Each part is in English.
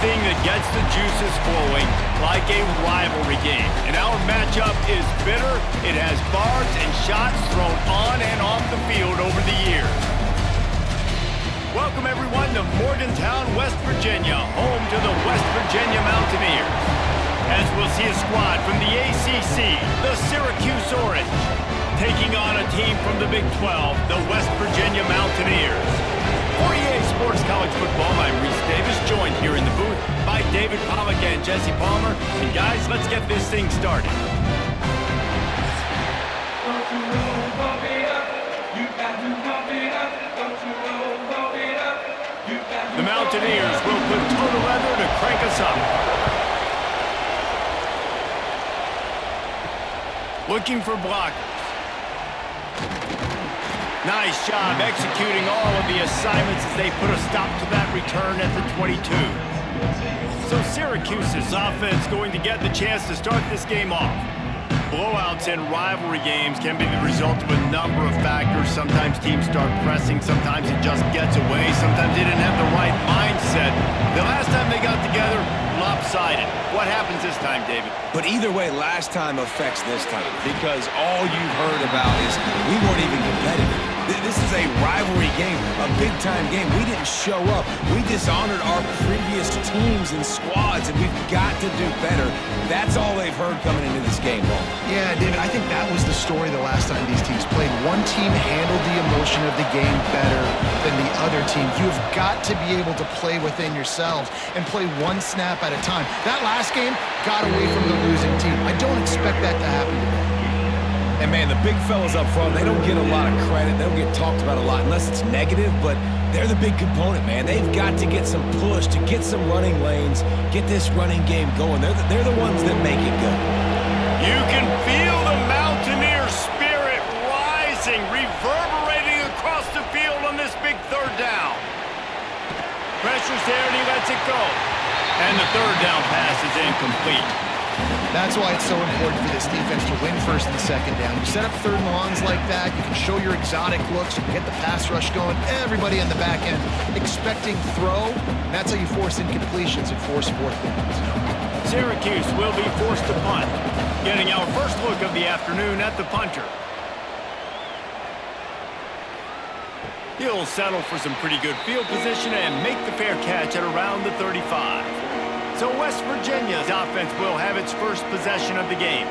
anything that gets the juices flowing, like a rivalry game. And our matchup is bitter. It has barbs and shots thrown on and off the field over the years. Welcome, everyone, to Morgantown, West Virginia, home to the West Virginia Mountaineers. As we'll see a squad from the ACC, the Syracuse Orange, taking on a team from the Big 12, the West Virginia Mountaineers. For EA Sports College Football, I'm Reese Davis, joined here in the booth by David Pollack and Jesse Palmer. And guys, let's get this thing started. The Mountaineers will put total leather to crank us up. Looking for blockers. Nice job executing all of the assignments as they put a stop to that return at the 22. So Syracuse's offense going to get the chance to start this game off. Blowouts in rivalry games can be the result of a number of factors. Sometimes teams start pressing, sometimes it just gets away, sometimes they didn't have the right mindset. The last time they got together, lopsided. What happens this time, David? But either way, last time affects this time, because all you've heard about is we weren't even competitive. This is a rivalry game, a big-time game. We didn't show up. We dishonored our previous teams and squads, and we've got to do better. That's all they've heard coming into this game, Paul. Yeah, David, I think that was the story the last time these teams played. One team handled the emotion of the game better than the other team. You've got to be able to play within yourselves and play one snap at a time. That last game got away from the losing team. I don't expect that to happen today. And, man, the big fellas up front, they don't get a lot of credit. They don't get talked about a lot unless it's negative, but they're the big component, man. They've got to get some push, to get some running lanes, get this running game going. They're the ones that make it go. You can feel the Mountaineer spirit rising, reverberating across the field on this big third down. Pressure's there, and he lets it go. And the third down pass is incomplete. That's why it's so important for this defense to win first and second down. You set up third and longs like that, you can show your exotic looks, you can get the pass rush going, everybody on the back end expecting throw, and that's how you force incompletions and force fourth downs. Syracuse will be forced to punt, getting our first look of the afternoon at the punter. He'll settle for some pretty good field position and make the fair catch at around the 35. So West Virginia's offense will have its first possession of the game.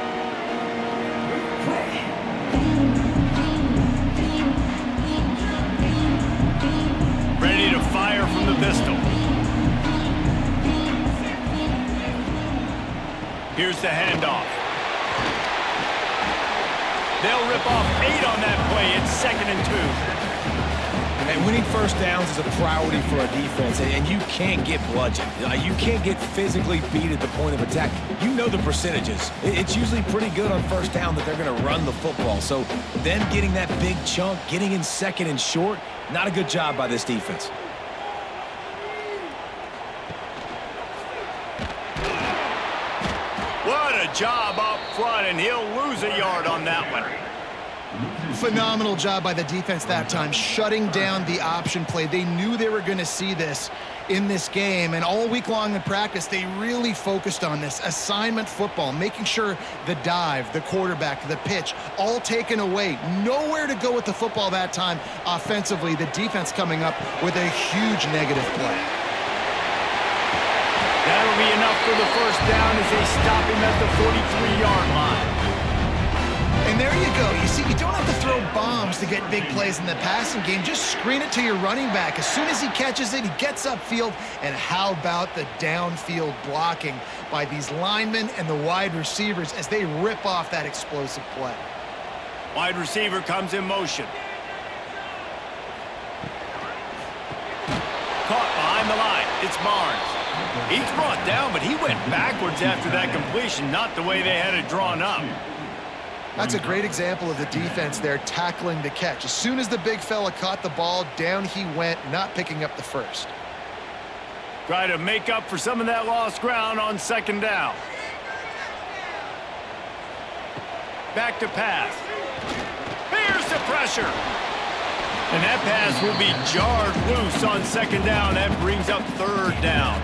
Ready to fire from the pistol. Here's the handoff. They'll rip off 8 on that play. It's 2nd and 2. And winning first downs is a priority for a defense, and you can't get bludgeoned. You can't get physically beat at the point of attack. You know the percentages. It's usually pretty good on first down that they're going to run the football. So then getting that big chunk, getting in 2nd and short, not a good job by this defense. What a job up front, and he'll lose a yard on that one. Phenomenal job by the defense that time, shutting down the option play. They knew they were going to see this in this game, and all week long in practice, they really focused on this assignment football, making sure the dive, the quarterback, the pitch, all taken away. Nowhere to go with the football that time offensively. The defense coming up with a huge negative play. That'll be enough for the first down as they stop him at the 43-yard line. And there you go. You see, you don't have to throw bombs to get big plays in the passing game. Just screen it to your running back. As soon as he catches it, he gets upfield. And how about the downfield blocking by these linemen and the wide receivers as they rip off that explosive play? Wide receiver comes in motion. Caught behind the line. It's Barnes. He's brought down, but he went backwards after that completion, not the way they had it drawn up. That's a great example of the defense there tackling the catch. As soon as the big fella caught the ball, down he went, not picking up the first. Try to make up for some of that lost ground on 2nd down. Back to pass. Here's the pressure. And that pass will be jarred loose on 2nd down. That brings up 3rd down.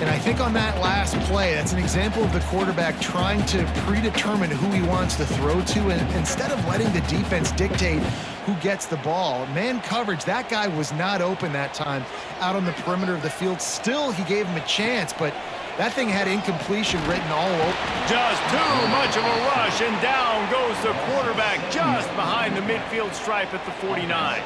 And I think on that last play, that's an example of the quarterback trying to predetermine who he wants to throw to, and instead of letting the defense dictate who gets the ball. Man coverage, that guy was not open that time out on the perimeter of the field. Still, he gave him a chance, but that thing had incompletion written all over. Just too much of a rush, and down goes the quarterback just behind the midfield stripe at the 49.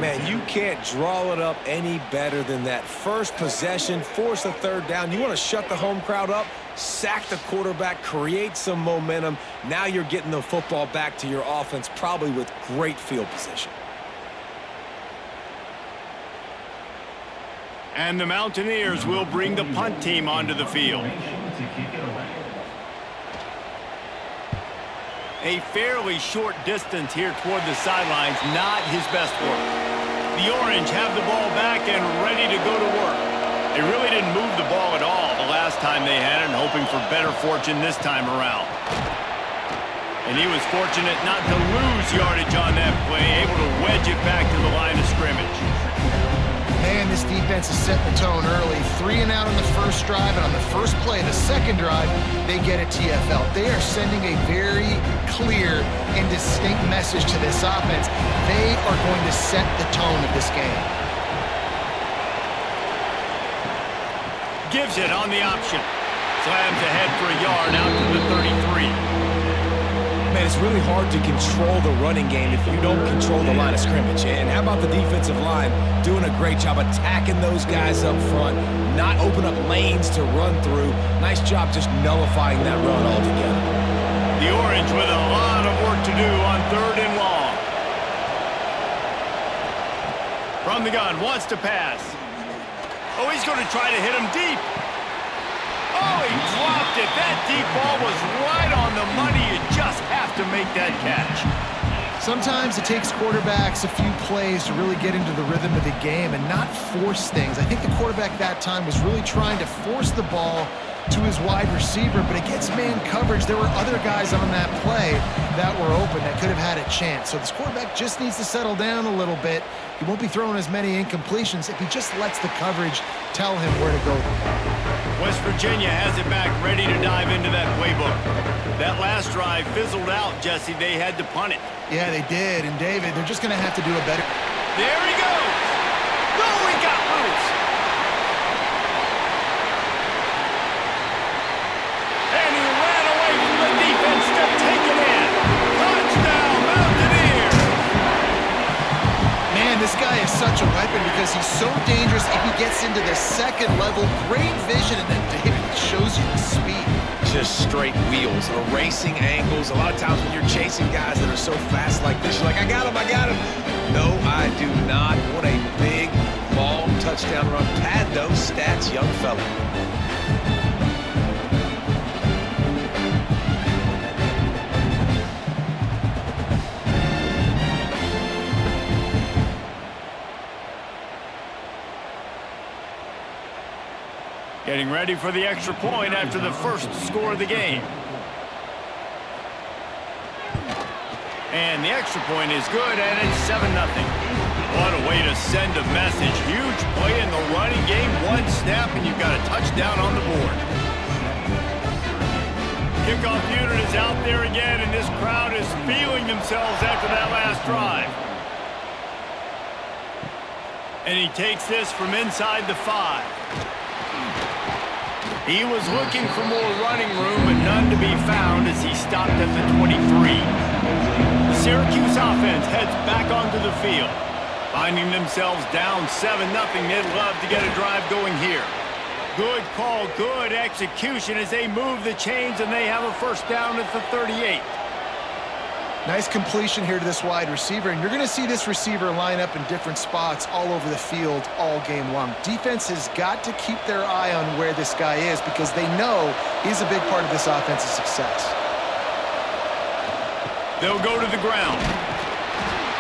Man, you can't draw it up any better than that. First possession, force a third down. You want to shut the home crowd up, sack the quarterback, create some momentum. Now you're getting the football back to your offense, probably with great field position. And the Mountaineers will bring the punt team onto the field. A fairly short distance here toward the sidelines, not his best work. The Orange have the ball back and ready to go to work. They really didn't move the ball at all the last time they had it, and hoping for better fortune this time around. And he was fortunate not to lose yardage on that play, able to wedge it back to the line of scrimmage. Man, this defense is setting the tone early. 3 and out on the first drive, and on the first play, the second drive, they get a TFL. They are sending a very clear and distinct message to this offense. They are going to set the tone of this game. Gives it on the option. Slams ahead for a yard out to the 33. Man, it's really hard to control the running game if you don't control the line of scrimmage. And how about the defensive line doing a great job attacking those guys up front, not open up lanes to run through. Nice job just nullifying that run altogether. The Orange with a lot of work to do on 3rd and long. From the gun, wants to pass. Oh, he's going to try to hit him deep. Oh, he dropped it. That deep ball was right on the money. You just have to make that catch. Sometimes it takes quarterbacks a few plays to really get into the rhythm of the game and not force things. I think the quarterback that time was really trying to force the ball to his wide receiver, but against man coverage, there were other guys on that play that were open that could have had a chance. So this quarterback just needs to settle down a little bit. He won't be throwing as many incompletions if he just lets the coverage tell him where to go. West Virginia has it back, ready to dive into that playbook. That last drive fizzled out, Jesse. They had to punt it. Yeah, they did. And David, they're just going to have to do a better. There he goes. No, he got loose. And he ran away from the defense to take it in. Touchdown, Mountaineers. Man, this guy is such a weapon because he's so dangerous if he gets into the second level. Great vision, and then David shows you the speed. Just straight wheels, erasing angles. A lot of times when you're chasing guys that are so fast like this, you're like, I got him, I got him. No, I do not. What a big, long touchdown run. Pad those stats, young fella. Getting ready for the extra point after the first score of the game. And the extra point is good, and it's 7-0. What a way to send a message. Huge play in the running game. One snap, and you've got a touchdown on the board. Kickoff unit is out there again, and this crowd is feeling themselves after that last drive. And he takes this from inside the 5. He was looking for more running room, but none to be found as he stopped at the 23. The Syracuse offense heads back onto the field. Finding themselves down 7-0, they'd love to get a drive going here. Good call, good execution as they move the chains, and they have a first down at the 38. Nice completion here to this wide receiver, and you're going to see this receiver line up in different spots all over the field all game long. Defense has got to keep their eye on where this guy is because they know he's a big part of this offense's success. They'll go to the ground.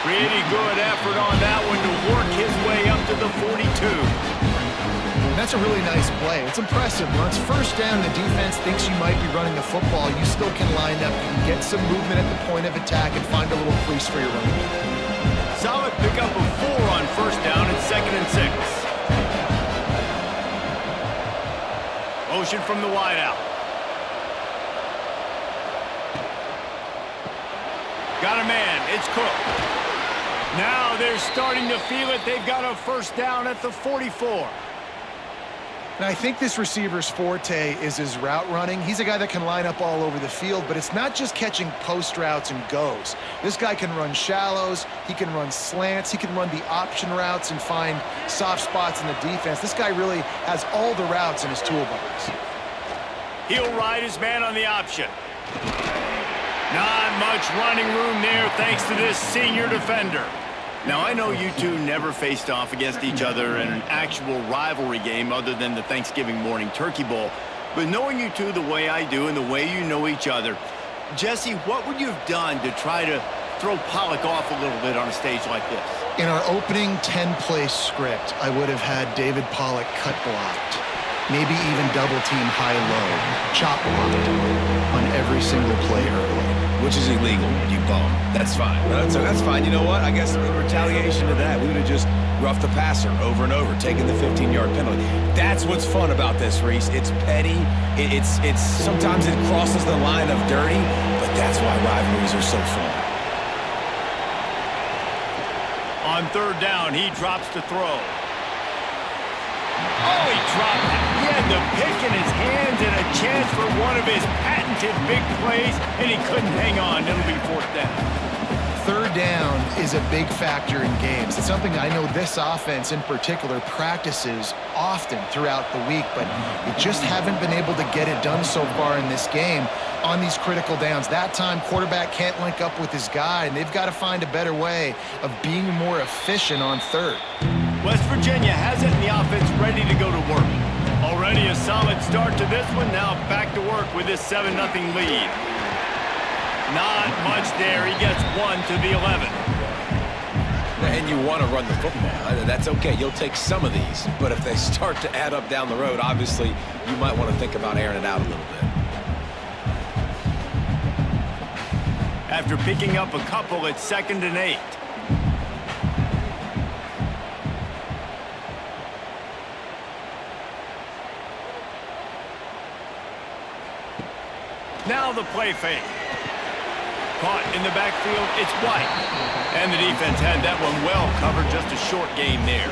Pretty good effort on that one to work his way up to the 42. That's a really nice play. It's impressive. When it's first down, the defense thinks you might be running the football. You still can line up. You can get some movement at the point of attack and find a little crease for your running back. Solid pickup of 4 on first down and 2nd and 6. Motion from the wideout. Got a man. It's Cook. Now they're starting to feel it. They've got a first down at the 44. And I think this receiver's forte is his route running. He's a guy that can line up all over the field, but it's not just catching post routes and goes. This guy can run shallows, he can run slants, he can run the option routes and find soft spots in the defense. This guy really has all the routes in his toolbox. He'll ride his man on the option. Not much running room there thanks to this senior defender. Now, I know you two never faced off against each other in an actual rivalry game other than the Thanksgiving morning turkey bowl, but knowing you two the way I do and the way you know each other, Jesse, what would you have done to try to throw Pollock off a little bit on a stage like this? In our opening 10-play script, I would have had David Pollock cut blocked, maybe even double team high-low, chop blocked on every single play early. Which is illegal, you bum. That's fine. That's fine. You know what? I guess in retaliation to that, we would have just roughed the passer over and over, taking the 15-yard penalty. That's what's fun about this, Reese. It's petty. It's sometimes it crosses the line of dirty, but that's why rivalries are so fun. On third down, he drops to throw. Oh, he dropped it. He had the pick in his hands and a chance for one of his patented big plays, and he couldn't hang on. It'll be fourth down. Third down is a big factor in games. It's something I know this offense in particular practices often throughout the week, but they just haven't been able to get it done so far in this game on these critical downs. That time, quarterback can't link up with his guy, and they've got to find a better way of being more efficient on third. West Virginia has it in the offense ready to go to work. Already a solid start to this one. Now back to work with this 7-0 lead. Not much there. He gets one to the 11. And you want to run the football. That's okay. You'll take some of these. But if they start to add up down the road, obviously you might want to think about airing it out a little bit. After picking up a couple, it's 2nd and 8. Now the play fake. Caught in the backfield, it's White. And the defense had that one well covered, just a short game there.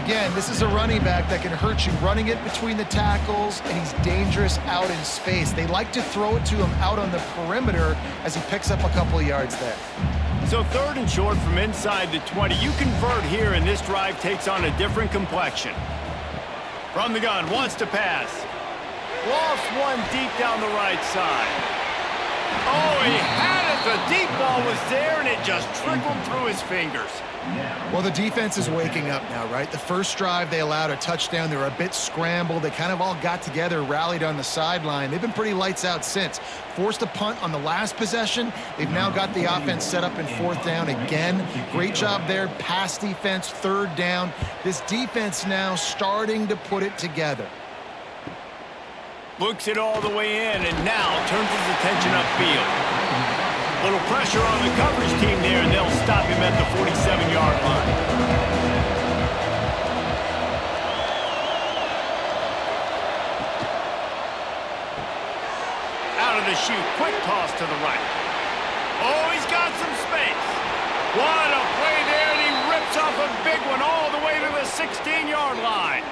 Again, this is a running back that can hurt you running it between the tackles, and he's dangerous out in space. They like to throw it to him out on the perimeter as he picks up a couple of yards there. So 3rd and short from inside the 20. You convert here, and this drive takes on a different complexion. From the gun, wants to pass. Lost one deep down the right side. Oh, he had it. The deep ball was there, and it just trickled through his fingers. Well, the defense is waking up now, right? The first drive, they allowed a touchdown. They were a bit scrambled. They kind of all got together, rallied on the sideline. They've been pretty lights out since. Forced a punt on the last possession. They've now got the offense set up in 4th down again. Great job there. Pass defense, 3rd down. This defense now starting to put it together. Looks it all the way in, and now turns his attention upfield. Little pressure on the coverage team there, and they'll stop him at the 47-yard line. Out of the chute, quick toss to the right. Oh, he's got some space. What a play there, and he rips off a big one all the way to the 16-yard line.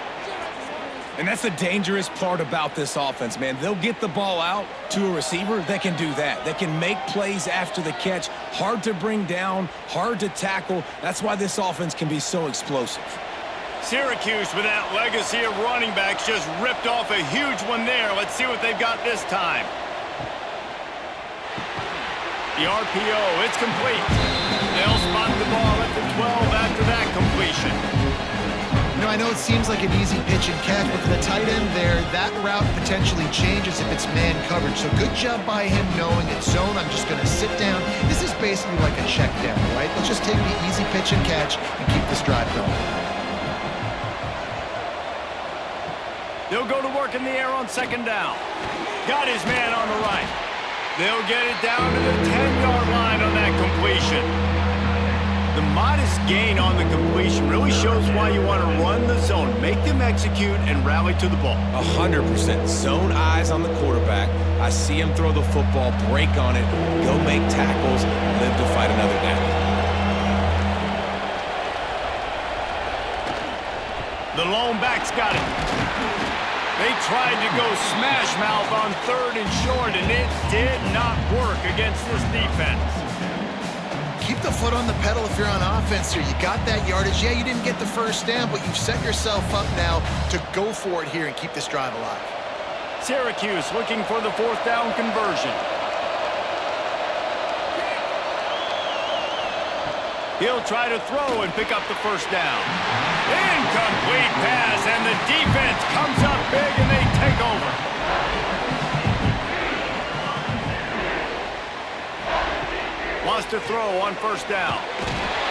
And that's the dangerous part about this offense, man. They'll get the ball out to a receiver. They can do that. They can make plays after the catch. Hard to bring down, hard to tackle. That's why this offense can be so explosive. Syracuse, with that legacy of running backs, just ripped off a huge one there. Let's see what they've got this time. The RPO, it's complete. They'll spot the ball at the 12 after that completion. You know, I know it seems like an easy pitch and catch, but for the tight end there, that route potentially changes if it's man coverage. So good job by him knowing it's zone. I'm just going to sit down. This is basically like a check down, right? Let's just take the easy pitch and catch and keep this drive going. They'll go to work in the air on 2nd down. Got his man on the right. They'll get it down to the 10-yard line on that completion. The modest gain on the completion. Really shows why you want to run the zone. Make them execute and rally to the ball. 100%. Zone eyes on the quarterback. I see him throw the football, break on it, go make tackles, live to fight another down. The lone back's got it. They tried to go smash mouth on 3rd and short, and it did not work against this defense. Keep the foot on the pedal if you're on offense here. You got that yardage. Yeah, you didn't get the first down, but you've set yourself up now to go for it here and keep this drive alive. Syracuse looking for the 4th down conversion. He'll try to throw and pick up the first down. Incomplete pass, and the defense comes up big, and they take over. Wants to throw on 1st down.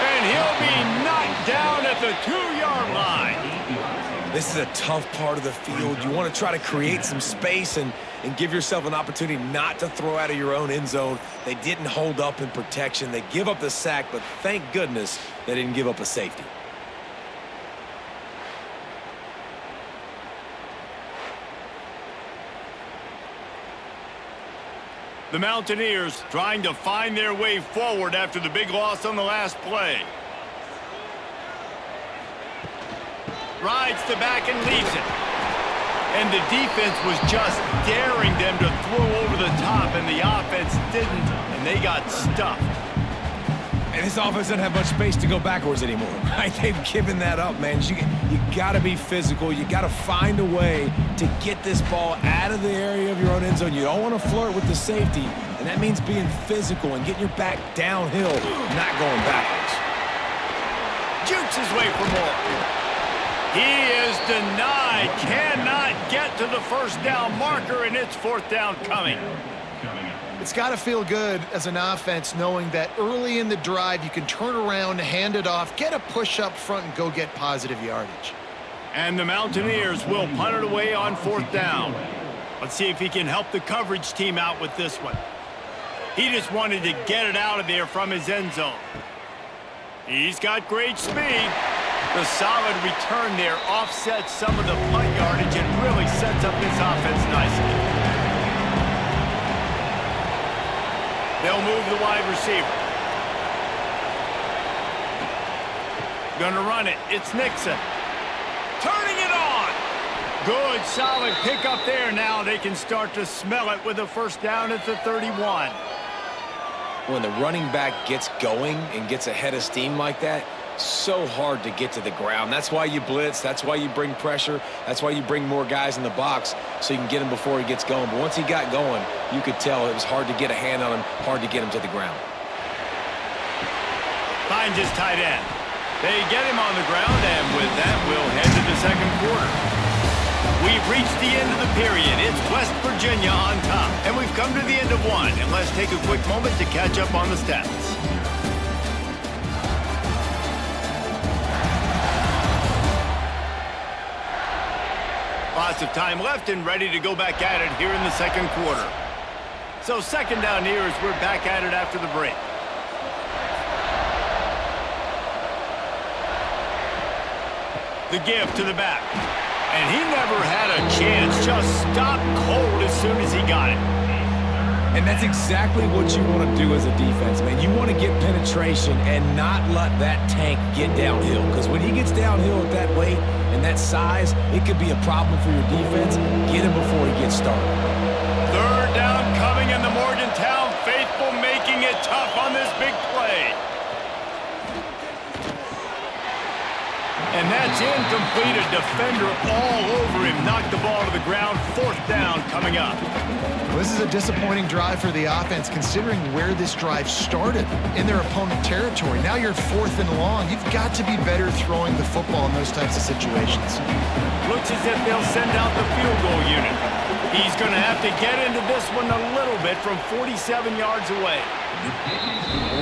And he'll be knocked down at the 2-yard line. This is a tough part of the field. You want to try to create some space and give yourself an opportunity not to throw out of your own end zone. They didn't hold up in protection. They give up the sack, but thank goodness they didn't give up a safety. The Mountaineers trying to find their way forward after the big loss on the last play. Rides the back and leaves it. And the defense was just daring them to throw over the top, and the offense didn't, and they got stuffed. And this offense doesn't have much space to go backwards anymore, right? They've given that up, man. You got to be physical. You got to find a way to get this ball out of the area of your own end zone. You don't want to flirt with the safety, and that means being physical and getting your back downhill, not going backwards. Jukes his way for more. He is denied. Cannot get to the 1st down marker, and it's 4th down coming. It's got to feel good as an offense knowing that early in the drive you can turn around, hand it off, get a push up front, and go get positive yardage. And the Mountaineers will punt it away on 4th down. Let's see if he can help the coverage team out with this one. He just wanted to get it out of there from his end zone. He's got great speed. The solid return there offsets some of the punt yardage and really sets up this offense nicely. They'll move the wide receiver. Gonna run it. It's Nixon. Turning it on. Good, solid pickup there. Now they can start to smell it with a 1st down at the 31. When the running back gets going and gets ahead of steam like that, so hard to get to the ground. That's why you blitz. That's why you bring pressure. That's why you bring more guys in the box so you can get him before he gets going. But once he got going, you could tell it was hard to get a hand on him, hard to get him to the ground. Finds his tight end. They get him on the ground, and with that, we'll head to the 2nd quarter. We've reached the end of the period. It's West Virginia on top, and we've come to the end of one. And let's take a quick moment to catch up on the stats. Lots of time left and ready to go back at it here in the 2nd quarter. So 2nd down here as we're back at it after the break. The give to the back. And he never had a chance. Just stopped cold as soon as he got it. And that's exactly what you want to do as a defense, man. You want to get penetration and not let that tank get downhill. Because when he gets downhill at that weight and that size, it could be a problem for your defense. Get him before he gets started. 3rd down coming, in the Morgantown faithful making it tough on this big play. And that's incomplete. A defender all over him. Knocked the ball to the ground. 4th down coming up. This is a disappointing drive for the offense considering where this drive started in their opponent territory. Now you're 4th and long. You've got to be better throwing the football in those types of situations. Looks as if they'll send out the field goal unit. He's going to have to get into this one a little bit from 47 yards away.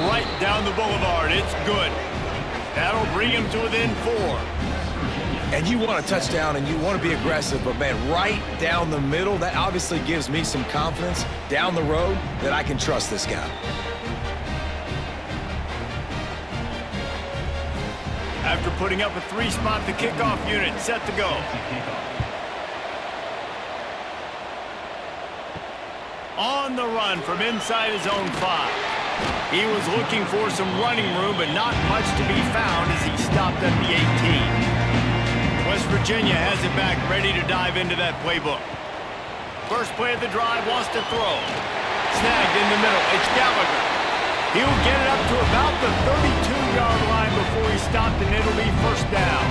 Right down the boulevard. It's good. That'll bring him to within 4. And you want a touchdown and you want to be aggressive, but man, right down the middle, that obviously gives me some confidence down the road that I can trust this guy. after putting up a 3-spot, the kickoff unit set to go. On the run from inside his own 5. He was looking for some running room, but not much to be found as he stopped at the 18. West Virginia has it back, ready to dive into that playbook. First play of the drive, wants to throw. Snagged in the middle, it's Gallagher. He'll get it up to about the 32-yard line before he stopped, and it'll be first down.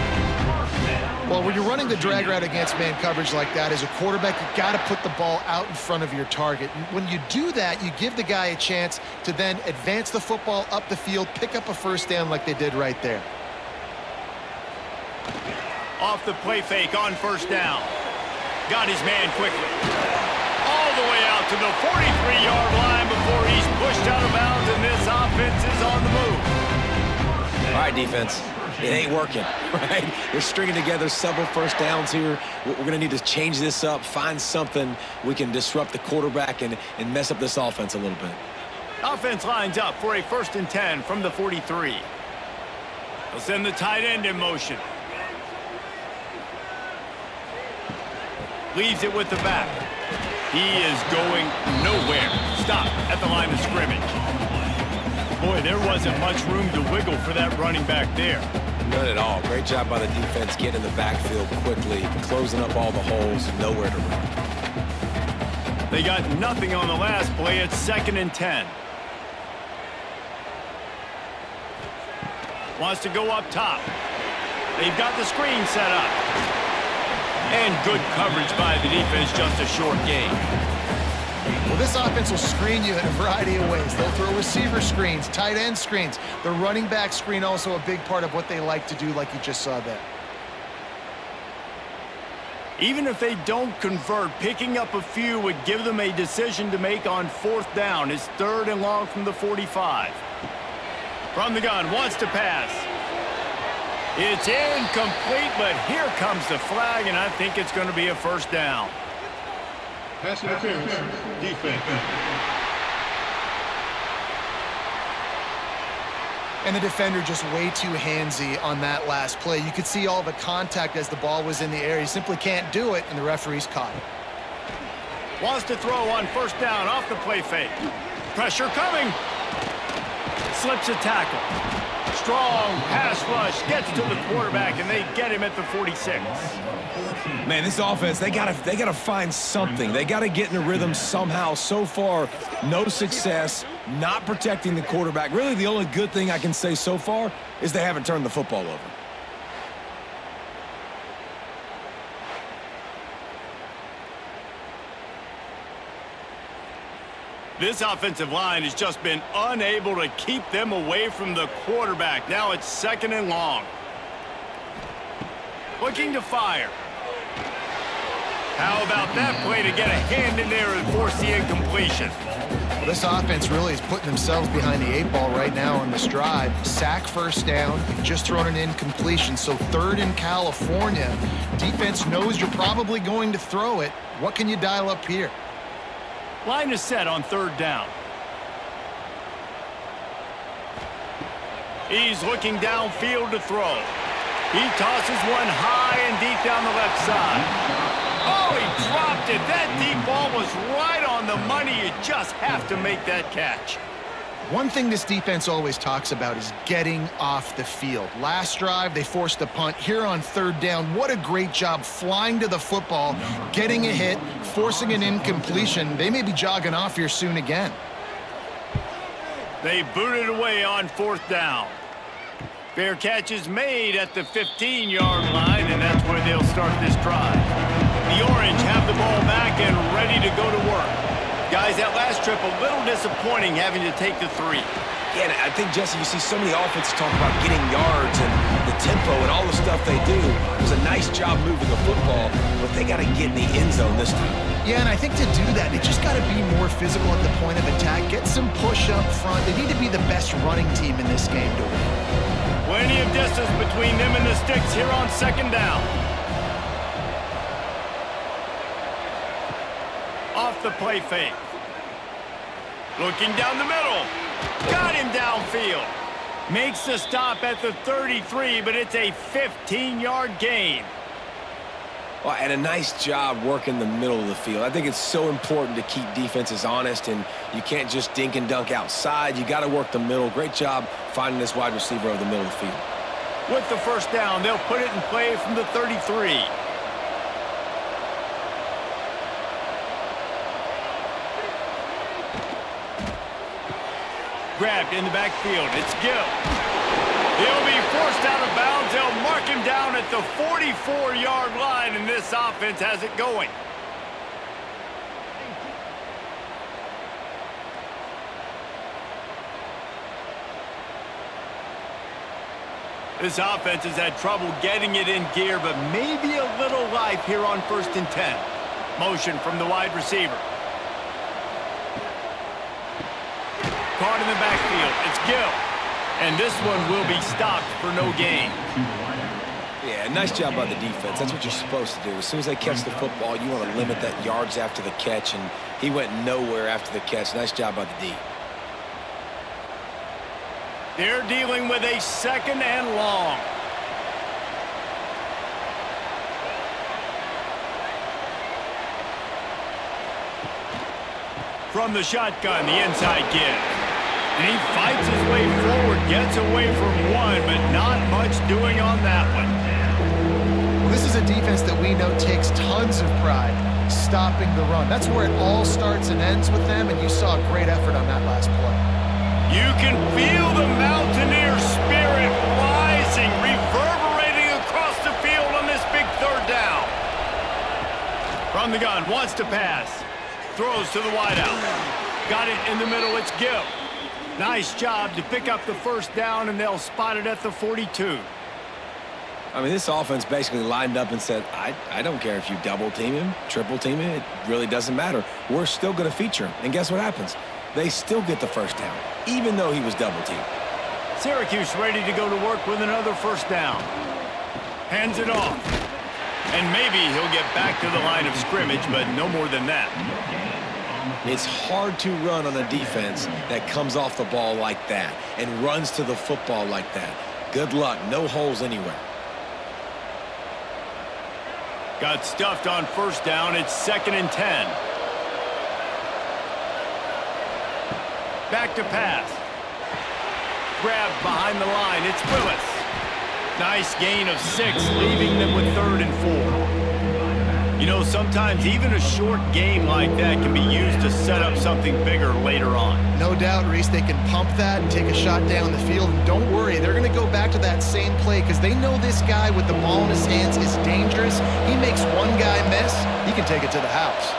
Well, when you're running the drag route against man coverage like that, as a quarterback, you've got to put the ball out in front of your target. And when you do that, you give the guy a chance to then advance the football up the field, pick up a first down like they did right there. Off the play fake on first down. Got his man quickly. All the way out to the 43-yard line before he's pushed out of bounds, and this offense is on the move. All right, defense. It ain't working, right? They're stringing together several first downs here. We're going to need to change this up, find something we can disrupt the quarterback and mess up this offense a little bit. Offense lines up for a 1st and 10 from the 43. They'll send the tight end in motion. Leaves it with the back. He is going nowhere. Stop at the line of scrimmage. Boy, there wasn't much room to wiggle for that running back there. None at all. Great job by the defense getting in the backfield quickly, closing up all the holes, nowhere to run. They got nothing on the last play. It's 2nd and 10. Wants to go up top. They've got the screen set up. And good coverage by the defense, just a short gain. Well, this offense will screen you in a variety of ways. They'll throw receiver screens, tight end screens. The running back screen also a big part of what they like to do, like you just saw there. Even if they don't convert, picking up a few would give them a decision to make on 4th down. It's 3rd and long from the 45. From the gun, wants to pass. It's incomplete, but here comes the flag, and I think it's going to be a first down. Pass interference, defense. And the defender just way too handsy on that last play. You could see all the contact as the ball was in the air. He simply can't do it, and the referee's caught it. Wants to throw on 1st down off the play fake. Pressure coming. Slips a tackle. Strong pass rush, gets to the quarterback, and they get him at the 46. Man, this offense, they gotta find something. They gotta get in a rhythm somehow. So far, no success, not protecting the quarterback. Really, the only good thing I can say so far is they haven't turned the football over. This offensive line has just been unable to keep them away from the quarterback. Now it's 2nd and long. Looking to fire. How about that play to get a hand in there and force the incompletion? Well, this offense really is putting themselves behind the 8 ball right now on this drive. Sack 1st down, just thrown an incompletion. So 3rd in California. Defense knows you're probably going to throw it. What can you dial up here? Line is set on 3rd down. He's looking downfield to throw. He tosses one high and deep down the left side. Oh, he dropped it. That deep ball was right on the money. You just have to make that catch. One thing this defense always talks about is getting off the field. Last drive, they forced a punt. Here on 3rd down, what a great job flying to the football, getting a hit, forcing an incompletion. They may be jogging off here soon again. They booted away on 4th down. Fair catch is made at the 15-yard line, and that's where they'll start this drive. The Orange have the ball back and ready to go to work. Guys, that last trip, a little disappointing having to take the 3. Yeah, I think, Jesse, you see so many offenses talk about getting yards and the tempo and all the stuff they do. It was a nice job moving the football, but they got to get in the end zone this time. Yeah, and I think to do that, they just got to be more physical at the point of attack, get some push up front. They need to be the best running team in this game to win. Plenty of distance between them and the sticks here on 2nd down. Off the play fake. Looking down the middle. Got him downfield. Makes the stop at the 33, but it's a 15-yard gain. Well, and a nice job working the middle of the field. I think it's so important to keep defenses honest, and you can't just dink and dunk outside. You got to work the middle. Great job finding this wide receiver over the middle of the field. With the first down, they'll put it in play from the 33. Grabbed in the backfield. It's Gill. He'll be forced out of bounds. They'll mark him down at the 44-yard line, and this offense has it going. This offense has had trouble getting it in gear, but maybe a little life here on 1st and 10. Motion from the wide receiver. Caught in the backfield. It's Gill. And this one will be stopped for no gain. Yeah, nice job by the defense. That's what you're supposed to do. As soon as they catch the football, you want to limit that yards after the catch, and he went nowhere after the catch. Nice job by the D. They're dealing with a 2nd and long. From the shotgun, the inside give. And he fights his way forward, gets away from one, but not much doing on that one. Well, this is a defense that we know takes tons of pride stopping the run. That's where it all starts and ends with them, and you saw a great effort on that last play. You can feel the Mountaineer spirit rising, reverberating across the field on this big 3rd down. From the gun, wants to pass. Throws to the wideout. Got it in the middle, it's Gill. Nice job to pick up the 1st down, and they'll spot it at the 42. I mean, this offense basically lined up and said, I don't care if you double team him, triple team him, it really doesn't matter. We're still going to feature him. And guess what happens? They still get the 1st down, even though he was double teamed. Syracuse ready to go to work with another 1st down. Hands it off. And maybe he'll get back to the line of scrimmage, but no more than that. It's hard to run on a defense that comes off the ball like that and runs to the football like that. Good luck. No holes anywhere. Got stuffed on 1st down. It's 2nd and 10. Back to pass. Grabbed behind the line. It's Willis. Nice gain of 6, leaving them with 3rd and 4. You know, sometimes even a short game like that can be used to set up something bigger later on. No doubt, Reese, they can pump that and take a shot down the field. And don't worry, they're going to go back to that same play because they know this guy with the ball in his hands is dangerous. He makes one guy miss, he can take it to the house.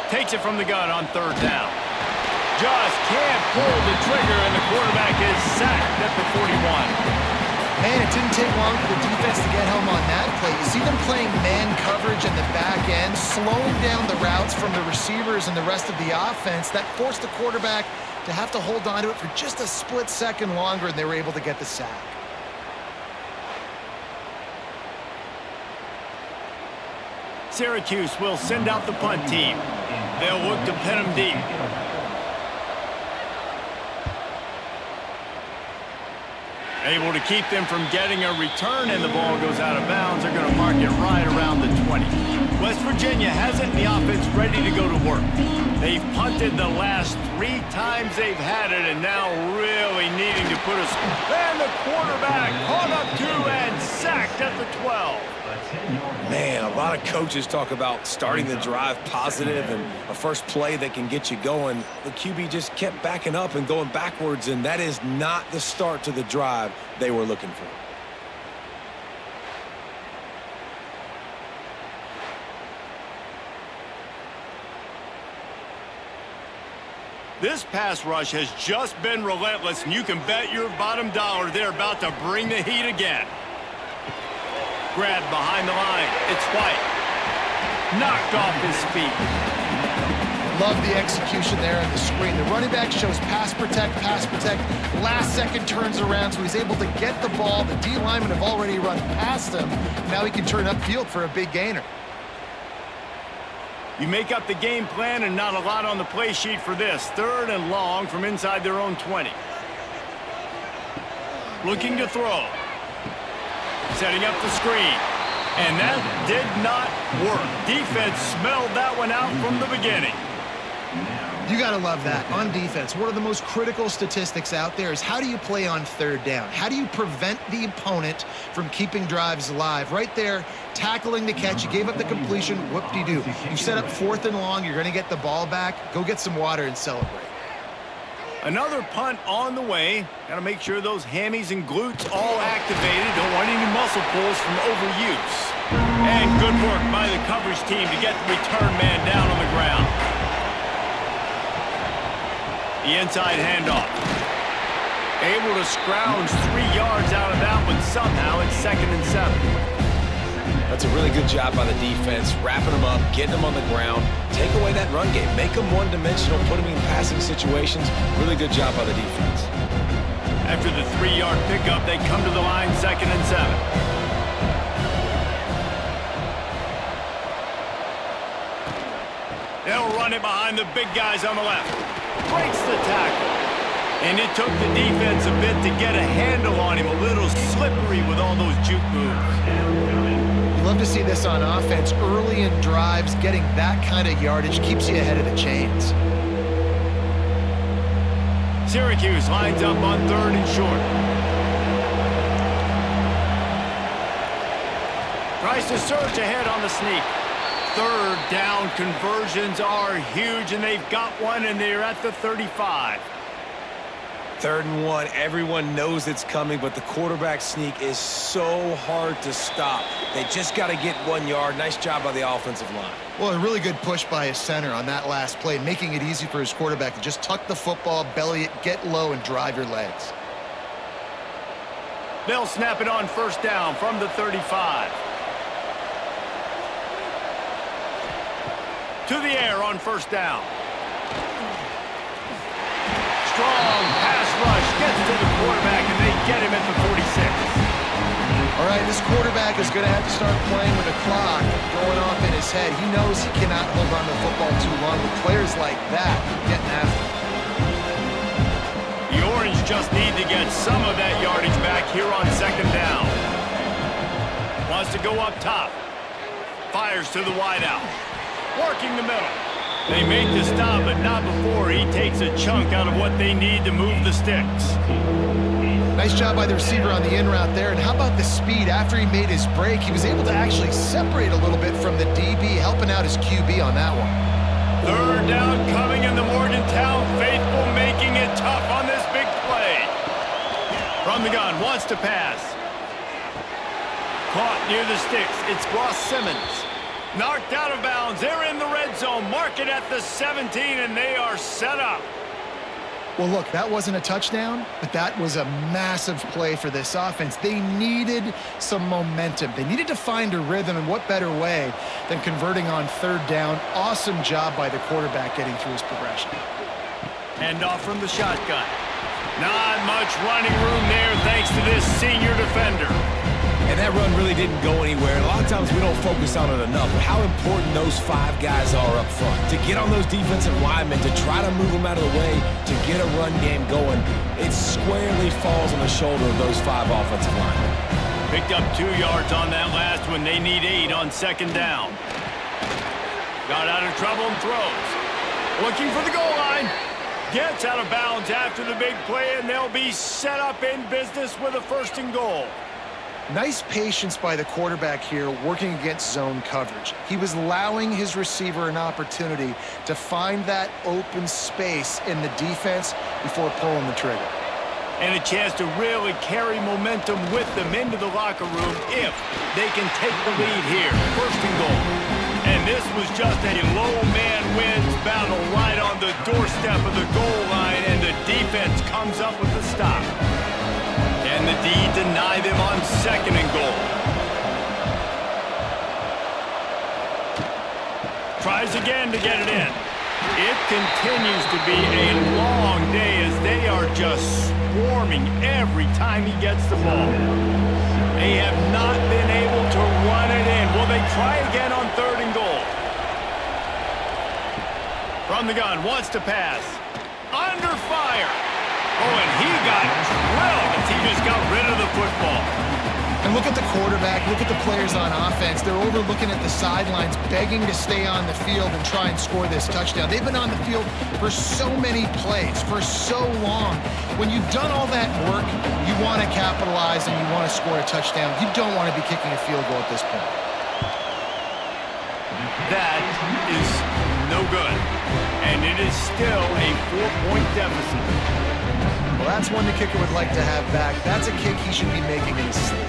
Takes it from the gun on 3rd down. Just can't pull the trigger, and the quarterback is sacked at the 41. Man, it didn't take long for the defense to get home on that play. You see them playing man coverage in the back end, slowing down the routes from the receivers and the rest of the offense. That forced the quarterback to have to hold on to it for just a split second longer, and they were able to get the sack. Syracuse will send out the punt team. They'll look to pin them deep. Able to keep them from getting a return, and the ball goes out of bounds. They're going to mark it right around the 20. West Virginia has it, and the offense ready to go to work. They've punted the last 3 times they've had it, and now really needing to put us. And the quarterback caught up to and sacked at the 12. Man, a lot of coaches talk about starting the drive positive and a first play that can get you going. The QB just kept backing up and going backwards, and that is not the start to the drive they were looking for. This pass rush has just been relentless, and you can bet your bottom dollar they're about to bring the heat again. Grabbed behind the line. It's White. Knocked off his feet. Love the execution there on the screen. The running back shows pass protect, pass protect. Last second turns around, so he's able to get the ball. The D linemen have already run past him. Now he can turn upfield for a big gainer. You make up the game plan and not a lot on the play sheet for this. 3rd and long from inside their own 20. Looking to throw. Setting up the screen. And that did not work. Defense smelled that one out from the beginning. You got to love that. On defense, one of the most critical statistics out there is how do you play on third down? How do you prevent the opponent from keeping drives alive? Right there, tackling the catch. You gave up the completion. Whoop-de-doo. You set up 4th and long. You're going to get the ball back. Go get some water and celebrate. Another punt on the way. Got to make sure those hammies and glutes all activated. Don't want any muscle pulls from overuse. And good work by the coverage team to get the return man down on the ground. The inside handoff. Able to scrounge 3 yards out of that one somehow. It's 2nd and 7. That's a really good job by the defense, wrapping them up, getting them on the ground, take away that run game, make them one-dimensional, put them in passing situations. Really good job by the defense. After the 3-yard pickup, they come to the line, 2nd and 7. They'll run it behind the big guys on the left. Breaks the tackle. And it took the defense a bit to get a handle on him. A little slippery with all those juke moves. Love to see this on offense. Early in drives, getting that kind of yardage keeps you ahead of the chains. Syracuse lines up on 3rd and short. Tries to surge ahead on the sneak. 3rd down conversions are huge, and they've got one, and they're at the 35. 3rd and 1, everyone knows it's coming, but the quarterback sneak is so hard to stop. They just got to get 1 yard. Nice job by the offensive line. Well, a really good push by his center on that last play, making it easy for his quarterback to just tuck the football, belly it, get low, and drive your legs. They'll snap it on 1st down from the 35. To the air on 1st down. Strong pass rush gets to the quarterback, and they get him at the 46. All right, this quarterback is going to have to start playing with a clock going off in his head. He knows he cannot hold on to the football too long with players like that getting after him. The Orange just need to get some of that yardage back here on 2nd down. Wants to go up top. Fires to the wideout. Working the middle. They make the stop, but not before he takes a chunk out of what they need to move the sticks. Nice job by the receiver on the in route there. And how about the speed? After he made his break, he was able to actually separate a little bit from the DB, helping out his QB on that one. 3rd down coming in the Morgantown faithful, making it tough on this big play. From the gun, wants to pass. Caught near the sticks. It's Ross Simmons. Knocked out of bounds. They're in the red zone. Mark it at the 17, and they are set up. Well, look, that wasn't a touchdown, but that was a massive play for this offense. They needed some momentum. They needed to find a rhythm, and what better way than converting on 3rd down. Awesome job by the quarterback getting through his progression. Hand off from the shotgun. Not much running room there thanks to this senior defender. And that run really didn't go anywhere. A lot of times we don't focus on it enough, but how important those 5 guys are up front. To get on those defensive linemen, to try to move them out of the way, to get a run game going, it squarely falls on the shoulder of those 5 offensive linemen. Picked up 2 yards on that last one. They need 8 on 2nd down. Got out of trouble and throws. Looking for the goal line. Gets out of bounds after the big play, and they'll be set up in business with a 1st and goal. Nice patience by the quarterback here working against zone coverage. He was allowing his receiver an opportunity to find that open space in the defense before pulling the trigger. And a chance to really carry momentum with them into the locker room if they can take the lead here. 1st and goal. And this was just a low man wins battle right on the doorstep of the goal line, and the defense comes up with the stop. Can the D deny them on 2nd and goal? Tries again to get it in. It continues to be a long day as they are just swarming every time he gets the ball. They have not been able to run it in. Will they try again on 3rd and goal? From the gun, wants to pass. Under fire. Oh, and he got drilled as he just got rid of the football. And look at the quarterback, look at the players on offense. They're overlooking at the sidelines, begging to stay on the field and try and score this touchdown. They've been on the field for so many plays, for so long. When you've done all that work, you want to capitalize and you want to score a touchdown. You don't want to be kicking a field goal at this point. That is no good. And it is still a 4-point deficit. Well, that's one the kicker would like to have back. That's a kick he should be making in his sleep.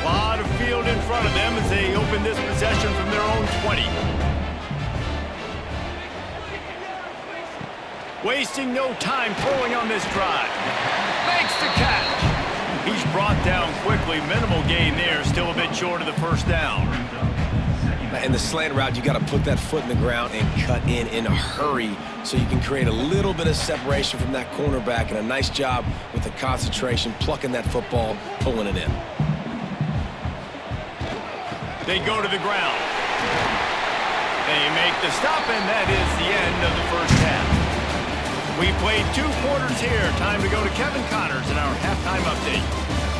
A lot of field in front of them as they open this possession from their own 20. Wasting no time throwing on this drive. Makes the catch. He's brought down quickly. Minimal gain there. Still a bit short of the first down. In the slant route, you got to put that foot in the ground and cut in a hurry so you can create a little bit of separation from that cornerback, and a nice job with the concentration, plucking that football, pulling it in. They go to the ground. They make the stop, and that is the end of the first half. We played 2 quarters here. Time to go to Kevin Connors in our halftime update.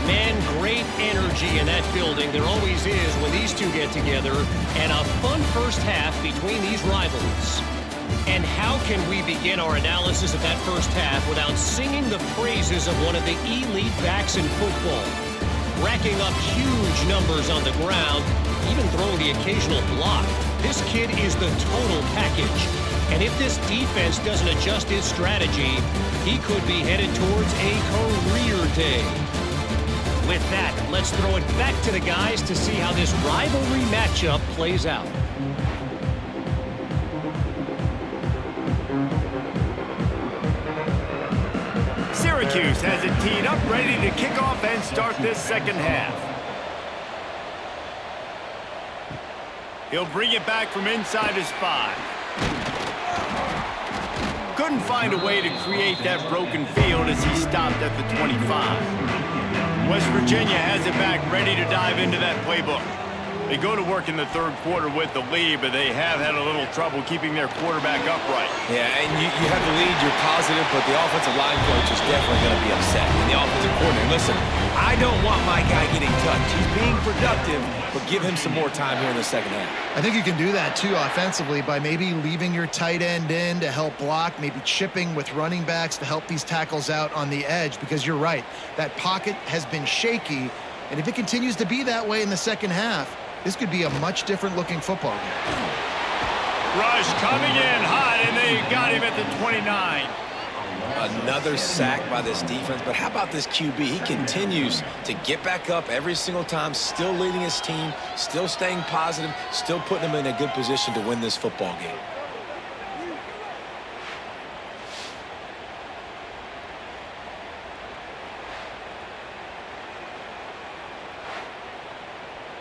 Man, great energy in that building. There always is when these two get together, and a fun first half between these rivals. And how can we begin our analysis of that first half without singing the praises of one of the elite backs in football? Racking up huge numbers on the ground, even throwing the occasional block. This kid is the total package. And if this defense doesn't adjust his strategy, he could be headed towards a career day. With that, let's throw it back to the guys to see how this rivalry matchup plays out. Syracuse has it teed up, ready to kick off and start this second half. He'll bring it back from inside his 5. Couldn't find a way to create that broken field as he stopped at the 25. West Virginia has it back, ready to dive into that playbook. They go to work in the third quarter with the lead, but they have had a little trouble keeping their quarterback upright. Yeah, and you have the lead, you're positive, but the offensive line coach is definitely going to be upset. And the offensive coordinator, listen, I don't want my guy getting touched. He's being productive, but give him some more time here in the second half. I think you can do that, too, offensively, by maybe leaving your tight end in to help block, maybe chipping with running backs to help these tackles out on the edge, because you're right. That pocket has been shaky, and if it continues to be that way in the second half, this could be a much different-looking football game. Rush coming in hot, and they got him at the 29. Another sack by this defense, but how about this QB? He continues to get back up every single time, still leading his team, still staying positive, still putting him in a good position to win this football game.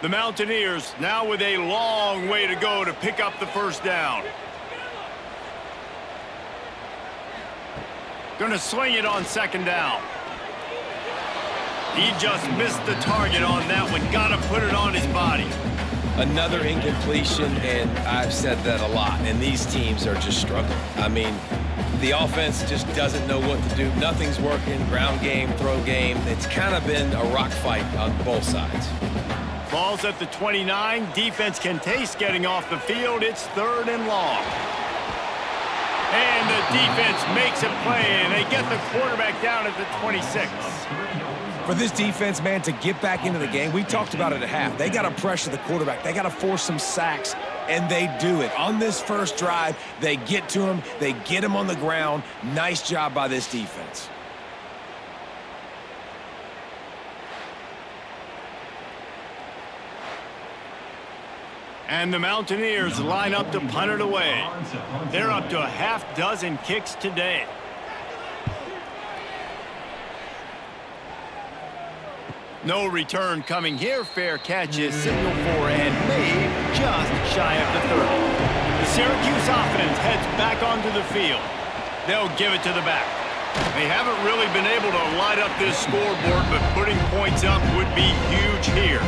The Mountaineers now with a long way to go to pick up the first down. Gonna swing it on second down. He just missed the target on that one. Gotta put it on his body. Another incompletion, and I've said that a lot, and these teams are just struggling. I mean, the offense just doesn't know what to do. Nothing's working. Ground game, throw game. It's kind of been a rock fight on both sides. Ball's at the 29. Defense can taste getting off the field. It's 3rd and long. And the defense makes a play, and they get the quarterback down at the 26. For this defense, man, to get back into the game, we talked about it at half. They got to pressure the quarterback. They got to force some sacks, and they do it. On this first drive, they get to him. They get him on the ground. Nice job by this defense. And the Mountaineers line up to punt it away. They're up to a half-dozen kicks today. No return coming here. Fair catch is signaled for and made just shy of the 30. The Syracuse offense heads back onto the field. They'll give it to the back. They haven't really been able to light up this scoreboard, but putting points up would be huge here.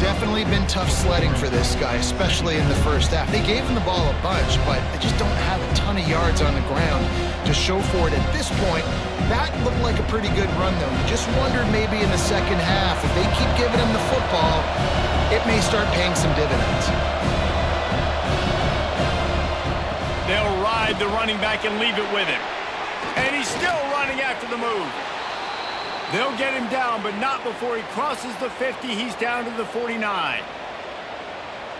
Definitely been tough sledding for this guy, especially in the first half. They gave him the ball a bunch, but they just don't have a ton of yards on the ground to show for it at this point. That looked like a pretty good run, though. You just wondered maybe in the second half, if they keep giving him the football, it may start paying some dividends. They'll ride the running back and leave it with him. And he's still running after the move. They'll get him down, but not before he crosses the 50. He's down to the 49.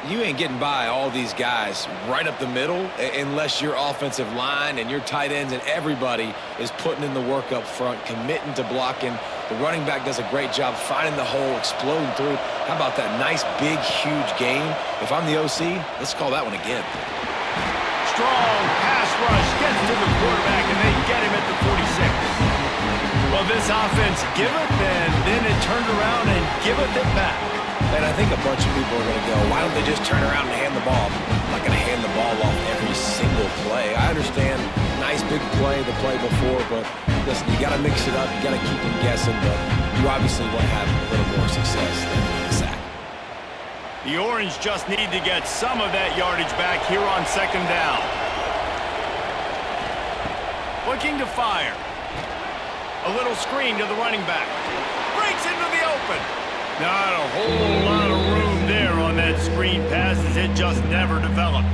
You ain't getting by all these guys right up the middle unless your offensive line and your tight ends and everybody is putting in the work up front, committing to blocking. The running back does a great job finding the hole, exploding through. How about that nice, big, huge gain? If I'm the OC, let's call that one again. Strong pass rush gets to the quarterback, and they get him at the 46. Well, this offense giveth, and then it turned around and giveth it back. And I think a bunch of people are going to go, why don't they just turn around and hand the ball? I'm not going to hand the ball off every single play. I understand, nice big play the play before, but listen, you got to mix it up. You got to keep them guessing, but you obviously want to have a little more success than a sack. The Orange just need to get some of that yardage back here on second down. Looking to fire. A little screen to the running back. Breaks into the open. Not a whole lot of room there on that screen pass, as it just never developed.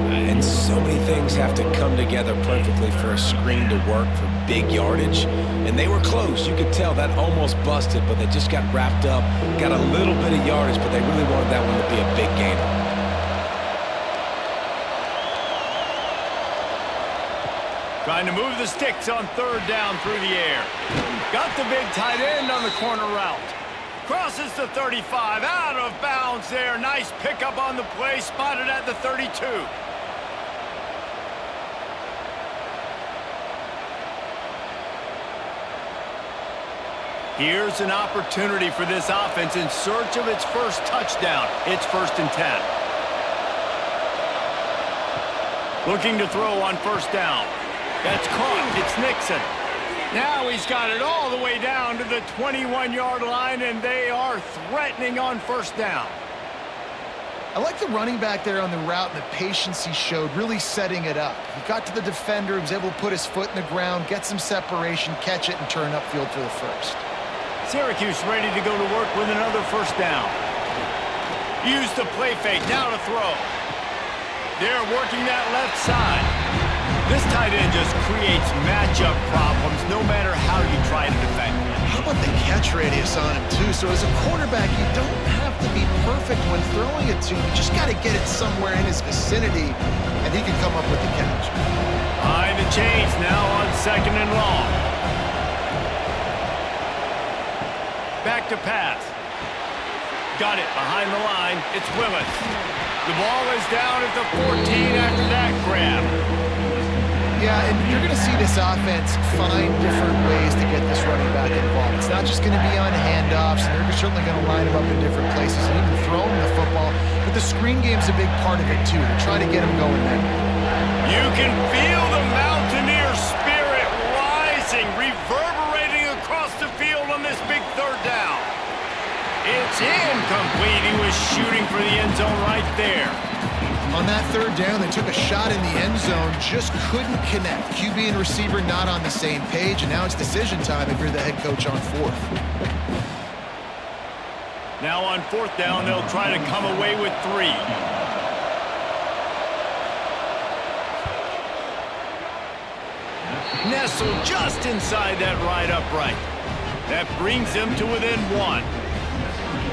And so many things have to come together perfectly for a screen to work for big yardage. And they were close. You could tell that almost busted, but they just got wrapped up, got a little bit of yardage, but they really wanted that one to be a big gainer. Trying to move the sticks on third down through the air. Got the big tight end on the corner route. Crosses the 35, out of bounds there. Nice pickup on the play, spotted at the 32. Here's an opportunity for this offense in search of its first touchdown. It's 1st and 10. Looking to throw on first down. That's caught. It's Nixon. Now he's got it all the way down to the 21-yard line, and they are threatening on first down. I like the running back there on the route and the patience he showed, really setting it up. He got to the defender, he was able to put his foot in the ground, get some separation, catch it, and turn upfield for the first. Syracuse ready to go to work with another first down. Use the play fake, now to throw. They're working that left side. This tight end just creates matchup problems no matter how you try to defend. How about the catch radius on him, too? So as a quarterback, you don't have to be perfect when throwing it to him. You just got to get it somewhere in his vicinity, and he can come up with the catch. Behind the chains now on 2nd and long. Back to pass. Got it behind the line. It's Willis. The ball is down at the 14 after that grab. Yeah, and you're going to see this offense find different ways to get this running back involved. It's not just going to be on handoffs, and they're certainly going to line him up in different places and even throw him the football. But the screen game's a big part of it, too. They're trying to get him going there. You can feel the Mountaineer spirit rising, reverberating across the field on this big third down. It's incomplete. He was shooting for the end zone right there. On that third down, they took a shot in the end zone, just couldn't connect. QB and receiver not on the same page, and now it's decision time if you're the head coach on 4th. Now on 4th down, they'll try to come away with 3. Nestled just inside that right upright. That brings them to within 1.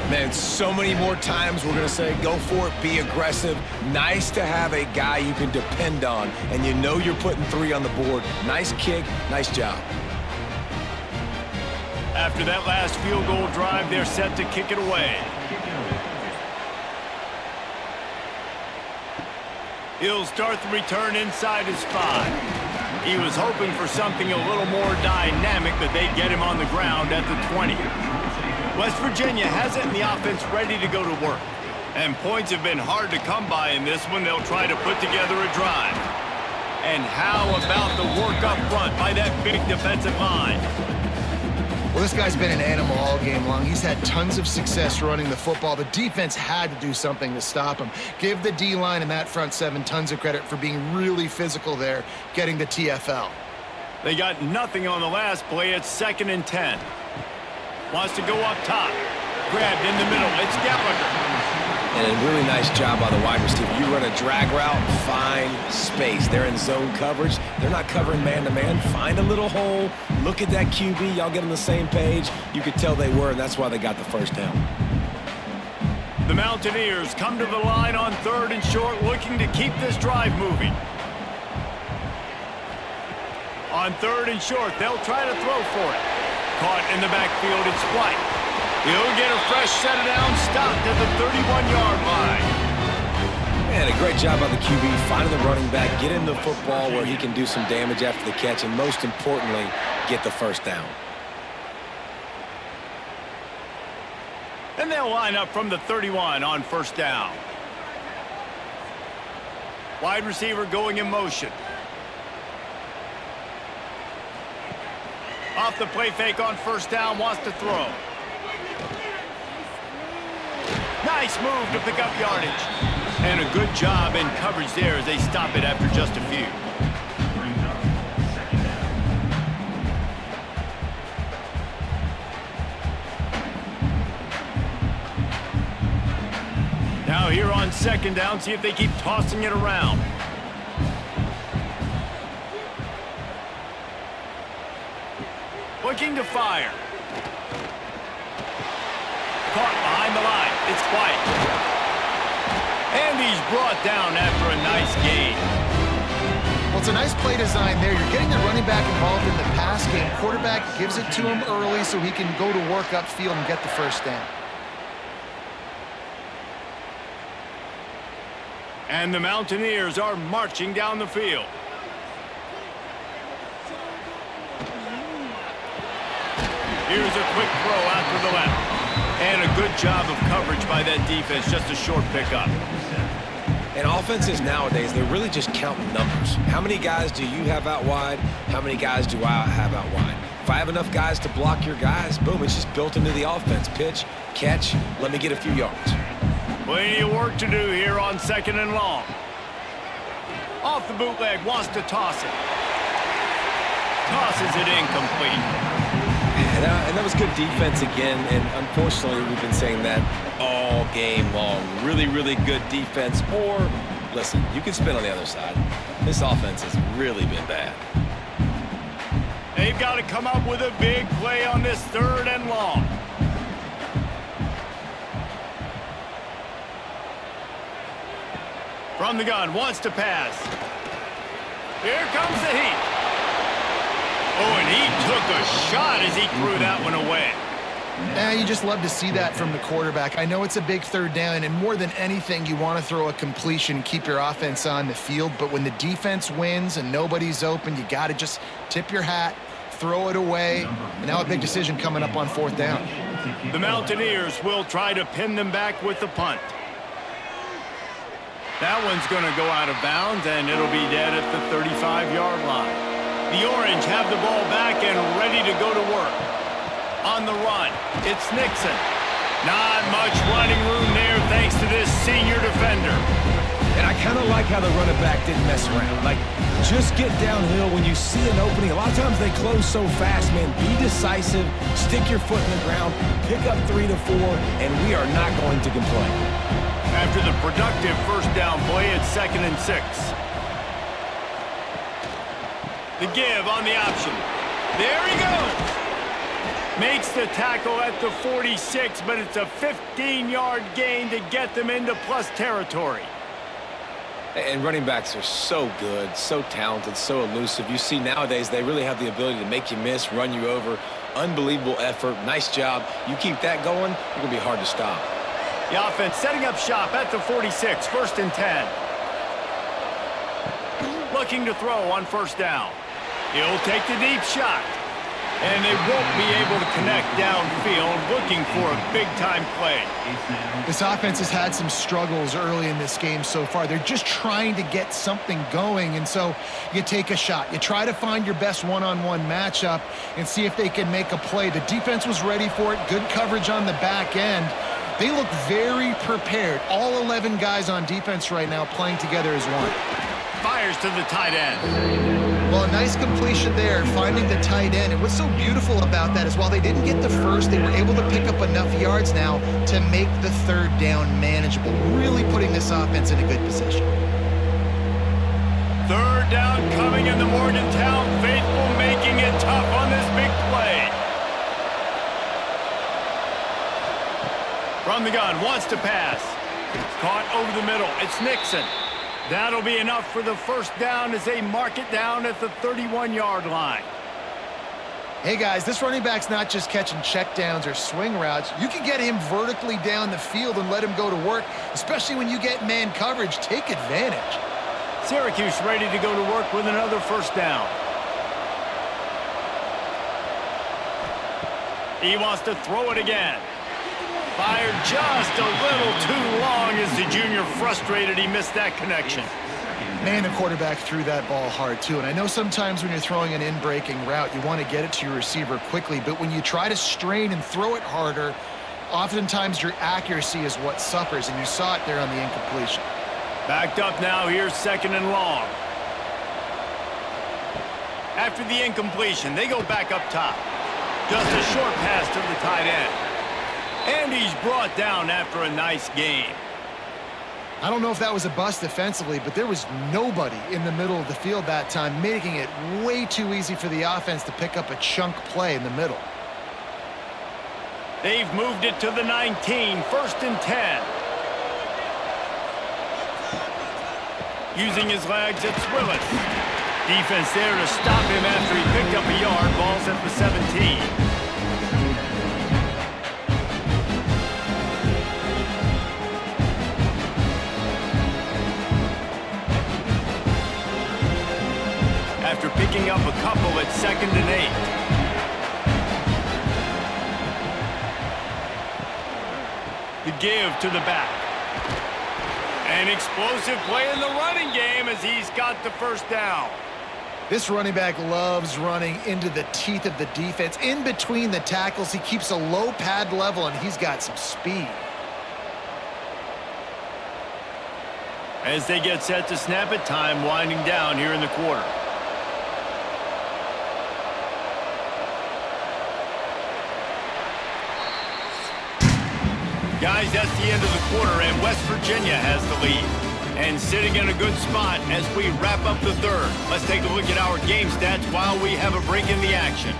Man, so many more times we're going to say, go for it, be aggressive. Nice to have a guy you can depend on, and you know you're putting 3 on the board. Nice kick, nice job. After that last field goal drive, they're set to kick it away. He'll start the return inside his 5. He was hoping for something a little more dynamic, but they'd get him on the ground at the 20. West Virginia has it in the offense ready to go to work. And points have been hard to come by in this one. They'll try to put together a drive. And how about the work up front by that big defensive line? Well, this guy's been an animal all game long. He's had tons of success running the football. The defense had to do something to stop him. Give the D-line and that front seven tons of credit for being really physical there, getting the TFL. They got nothing on the last play. It's 2nd and 10. Wants to go up top. Grabbed in the middle. It's Gallagher. And a really nice job by the wide receiver. You run a drag route, find space. They're in zone coverage. They're not covering man-to-man. Find a little hole. Look at that QB. Y'all get on the same page. You could tell they were, and that's why they got the first down. The Mountaineers come to the line on 3rd and short, looking to keep this drive moving. On 3rd and short, they'll try to throw for it. Caught in the backfield, it's White. He'll get a fresh set down, stopped at the 31-yard line. Man, a great job by the QB, finding the running back, get him the football where he can do some damage after the catch, and most importantly, get the first down. And they'll line up from the 31 on 1st down. Wide receiver going in motion. Off the play fake on 1st down, wants to throw. Nice move to pick up yardage. And a good job in coverage there as they stop it after just a few. Now here on 2nd down, see if they keep tossing it around. Looking to fire. Caught behind the line. It's White. And he's brought down after a nice gain. Well, it's a nice play design there. You're getting the running back involved in the pass game. Quarterback gives it to him early so he can go to work upfield and get the first down. And the Mountaineers are marching down the field. Here's a quick throw out to the left. And a good job of coverage by that defense. Just a short pickup. And offenses nowadays, they're really just counting numbers. How many guys do you have out wide? How many guys do I have out wide? If I have enough guys to block your guys, boom, it's just built into the offense. Pitch, catch, let me get a few yards. Plenty of work to do here on 2nd and long. Off the bootleg, wants to toss it. Tosses it incomplete. And that was good defense again, and unfortunately, we've been saying that all game long. Really, really good defense. Or, listen, you can spin on the other side. This offense has really been bad. They've got to come up with a big play on this 3rd and long. From the gun, wants to pass. Here comes the heat. Oh, and he took a shot as he threw that one away. You just love to see that from the quarterback. I know it's a big 3rd down, and more than anything, you want to throw a completion, keep your offense on the field. But when the defense wins and nobody's open, you got to just tip your hat, throw it away. And now a big decision coming up on 4th down. The Mountaineers will try to pin them back with the punt. That one's going to go out of bounds, and it'll be dead at the 35-yard line. The Orange have the ball back and ready to go to work. On the run, it's Nixon. Not much running room there thanks to this senior defender. And I kind of like how the running back didn't mess around. Like, just get downhill when you see an opening. A lot of times they close so fast, man. Be decisive, stick your foot in the ground, pick up 3 to 4, and we are not going to complain. After the productive 1st down play, it's 2nd and 6. The give on the option. There he goes. Makes the tackle at the 46, but it's a 15-yard gain to get them into plus territory. And running backs are so good, so talented, so elusive. You see nowadays they really have the ability to make you miss, run you over. Unbelievable effort. Nice job. You keep that going, you're going to be hard to stop. The offense setting up shop at the 46, 1st and 10. Looking to throw on 1st down. He'll take the deep shot. And they won't be able to connect downfield, looking for a big-time play. This offense has had some struggles early in this game so far. They're just trying to get something going, and so you take a shot. You try to find your best one-on-one matchup and see if they can make a play. The defense was ready for it. Good coverage on the back end. They look very prepared. All 11 guys on defense right now playing together as one. Fires to the tight end. Well, a nice completion there, finding the tight end. And what's so beautiful about that is while they didn't get the first, they were able to pick up enough yards now to make the third down manageable, really putting this offense in a good position. Third down coming in the Morgantown faithful, making it tough on this big play. From the gun, wants to pass. Caught over the middle. It's Nixon. That'll be enough for the first down as they mark it down at the 31-yard line. Hey, guys, this running back's not just catching checkdowns or swing routes. You can get him vertically down the field and let him go to work, especially when you get man coverage. Take advantage. Syracuse ready to go to work with another first down. He wants to throw it again. Fired just a little too long as the junior frustrated. He missed that connection. Man, the quarterback threw that ball hard, too. And I know sometimes when you're throwing an in-breaking route, you want to get it to your receiver quickly. But when you try to strain and throw it harder, oftentimes your accuracy is what suffers. And you saw it there on the incompletion. Backed up now. Here's second and long. After the incompletion, they go back up top. Just a short pass to the tight end. And he's brought down after a nice game. I don't know if that was a bust defensively, but there was nobody in the middle of the field that time, making it way too easy for the offense to pick up a chunk play in the middle. They've moved it to the 19, first and 10. Using his legs, it's Willis. Defense there to stop him after he picked up a yard. Ball's at the 17. After picking up a couple at second and 8. The give to the back. An explosive play in the running game as he's got the first down. This running back loves running into the teeth of the defense. In between the tackles, he keeps a low pad level, and he's got some speed. As they get set to snap it, time winding down here in the quarter. Guys, that's the end of the quarter, and West Virginia has the lead. And sitting in a good spot as we wrap up the third. Let's take a look at our game stats while we have a break in the action.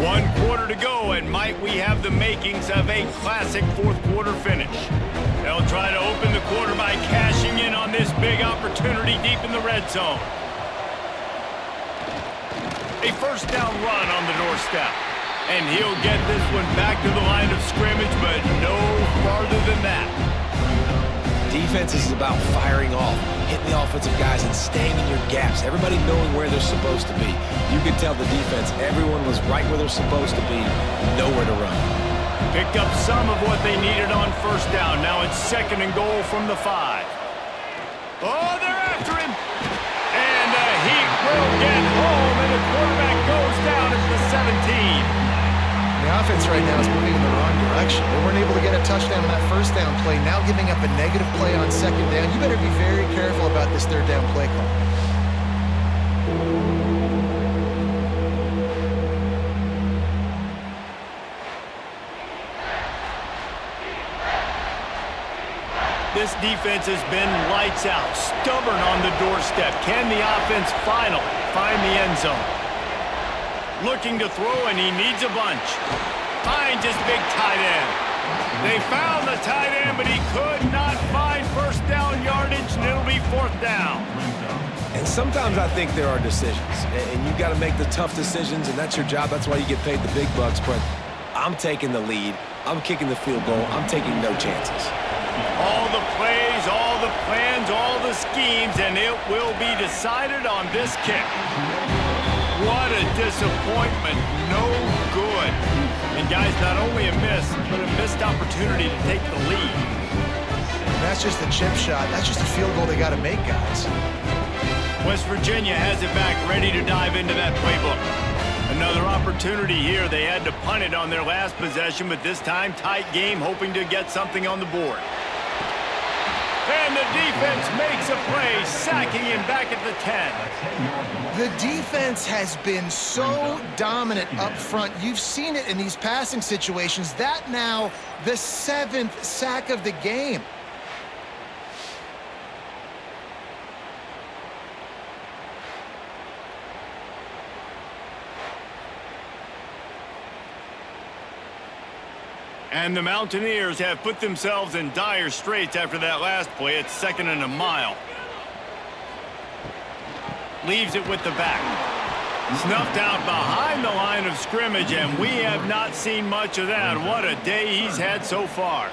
One quarter to go, and might we have the makings of a classic fourth quarter finish. They'll try to open the quarter by cashing in on this big opportunity deep in the red zone. A first down run on the doorstep. And he'll get this one back to the line of scrimmage, but no farther than that. Defense is about firing off, hitting the offensive guys and staying in your gaps. Everybody knowing where they're supposed to be. You could tell the defense, everyone was right where they're supposed to be, nowhere to run. Picked up some of what they needed on first down. Now it's second and goal from the 5. Oh, they're after him. And the Heat will get home, and the quarterback goes down at the 17. The offense right now is moving in the wrong direction. They weren't able to get a touchdown on that first down play. Now giving up a negative play on second down. You better be very careful about this third down play call. This defense has been lights out, stubborn on the doorstep. Can the offense finally find the end zone? Looking to throw, and he needs a bunch. Finds his big tight end. They found the tight end, but he could not find first down yardage, and it'll be fourth down. And sometimes I think there are decisions, and you got to make the tough decisions, and that's your job. That's why you get paid the big bucks. But I'm taking the lead. I'm kicking the field goal. I'm taking no chances. All the plays, all the plans, all the schemes, and it will be decided on this kick. What a disappointment. No good. And guys, not only a miss, but a missed opportunity to take the lead. That's just a chip shot. That's just a field goal they got to make, guys. West Virginia has it back, ready to dive into that playbook. Another opportunity here. They had to punt it on their last possession, but this time tight game, hoping to get something on the board. And the defense makes a play, sacking him back at the 10. The defense has been so dominant up front. You've seen it in these passing situations. That now the 7th sack of the game. And the Mountaineers have put themselves in dire straits after that last play. It's 2nd and a mile. Leaves it with the back. Snuffed out behind the line of scrimmage, and we have not seen much of that. What a day he's had so far.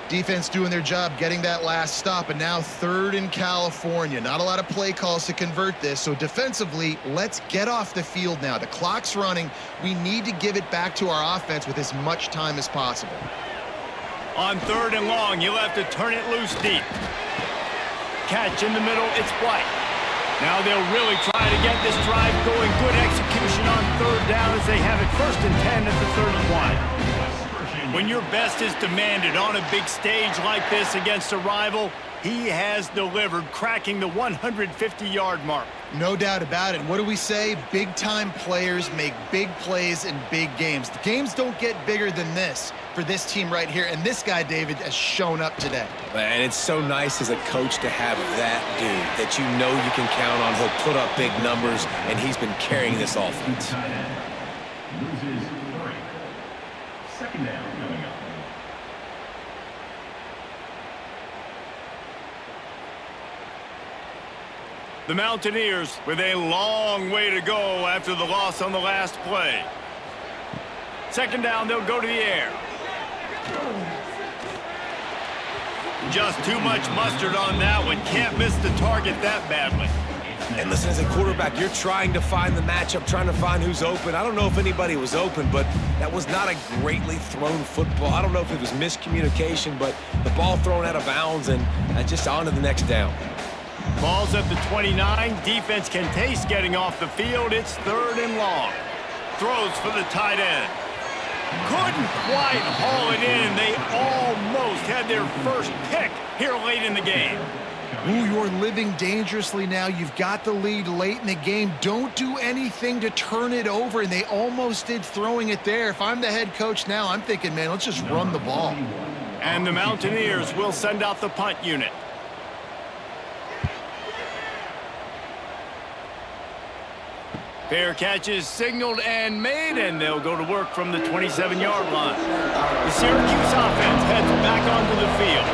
Defense doing their job, getting that last stop, and now 3rd in California. Not a lot of play calls to convert this, so defensively, let's get off the field now. The clock's running. We need to give it back to our offense with as much time as possible. On 3rd and long, you'll have to turn it loose deep. Catch in the middle, it's White. Now they'll really try to get this drive going. Good execution on 3rd down as they have it 1st and 10 at the 31. When your best is demanded on a big stage like this against a rival, he has delivered, cracking the 150-yard mark. No doubt about it. What do we say? Big-time players make big plays in big games. The games don't get bigger than this for this team right here, and this guy, David, has shown up today. And it's so nice as a coach to have that dude that you know you can count on. He'll put up big numbers, and he's been carrying this offense. Loses 3. 2nd down coming up. The Mountaineers with a long way to go after the loss on the last play. 2nd down, they'll go to the air. Just too much mustard on that one. Can't miss the target that badly. And listen, as a quarterback, you're trying to find the matchup, trying to find who's open. I don't know if anybody was open, but that was not a greatly thrown football. I don't know if it was miscommunication, but the ball thrown out of bounds and just on to the next down. Ball's at the 29. Defense can taste getting off the field. It's 3rd and long. Throws for the tight end. Couldn't quite haul it in. They almost had their first pick here late in the game. Ooh, you're living dangerously now. You've got the lead late in the game. Don't do anything to turn it over, and they almost did throwing it there. If I'm the head coach now, I'm thinking, man, let's just run the ball. And the Mountaineers will send out the punt unit. Fair catch is signaled and made, and they'll go to work from the 27-yard line. The Syracuse offense heads back onto the field.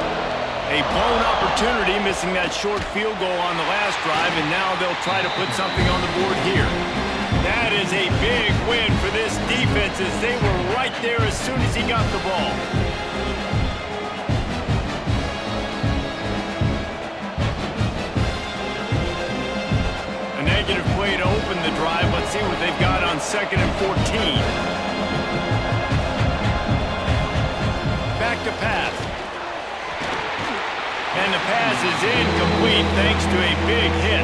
A blown opportunity, missing that short field goal on the last drive, and now they'll try to put something on the board here. That is a big win for this defense as they were right there as soon as he got the ball. A negative play to open the drive. Let's see what they've got on 2nd and 14. Back to pass. And the pass is incomplete thanks to a big hit.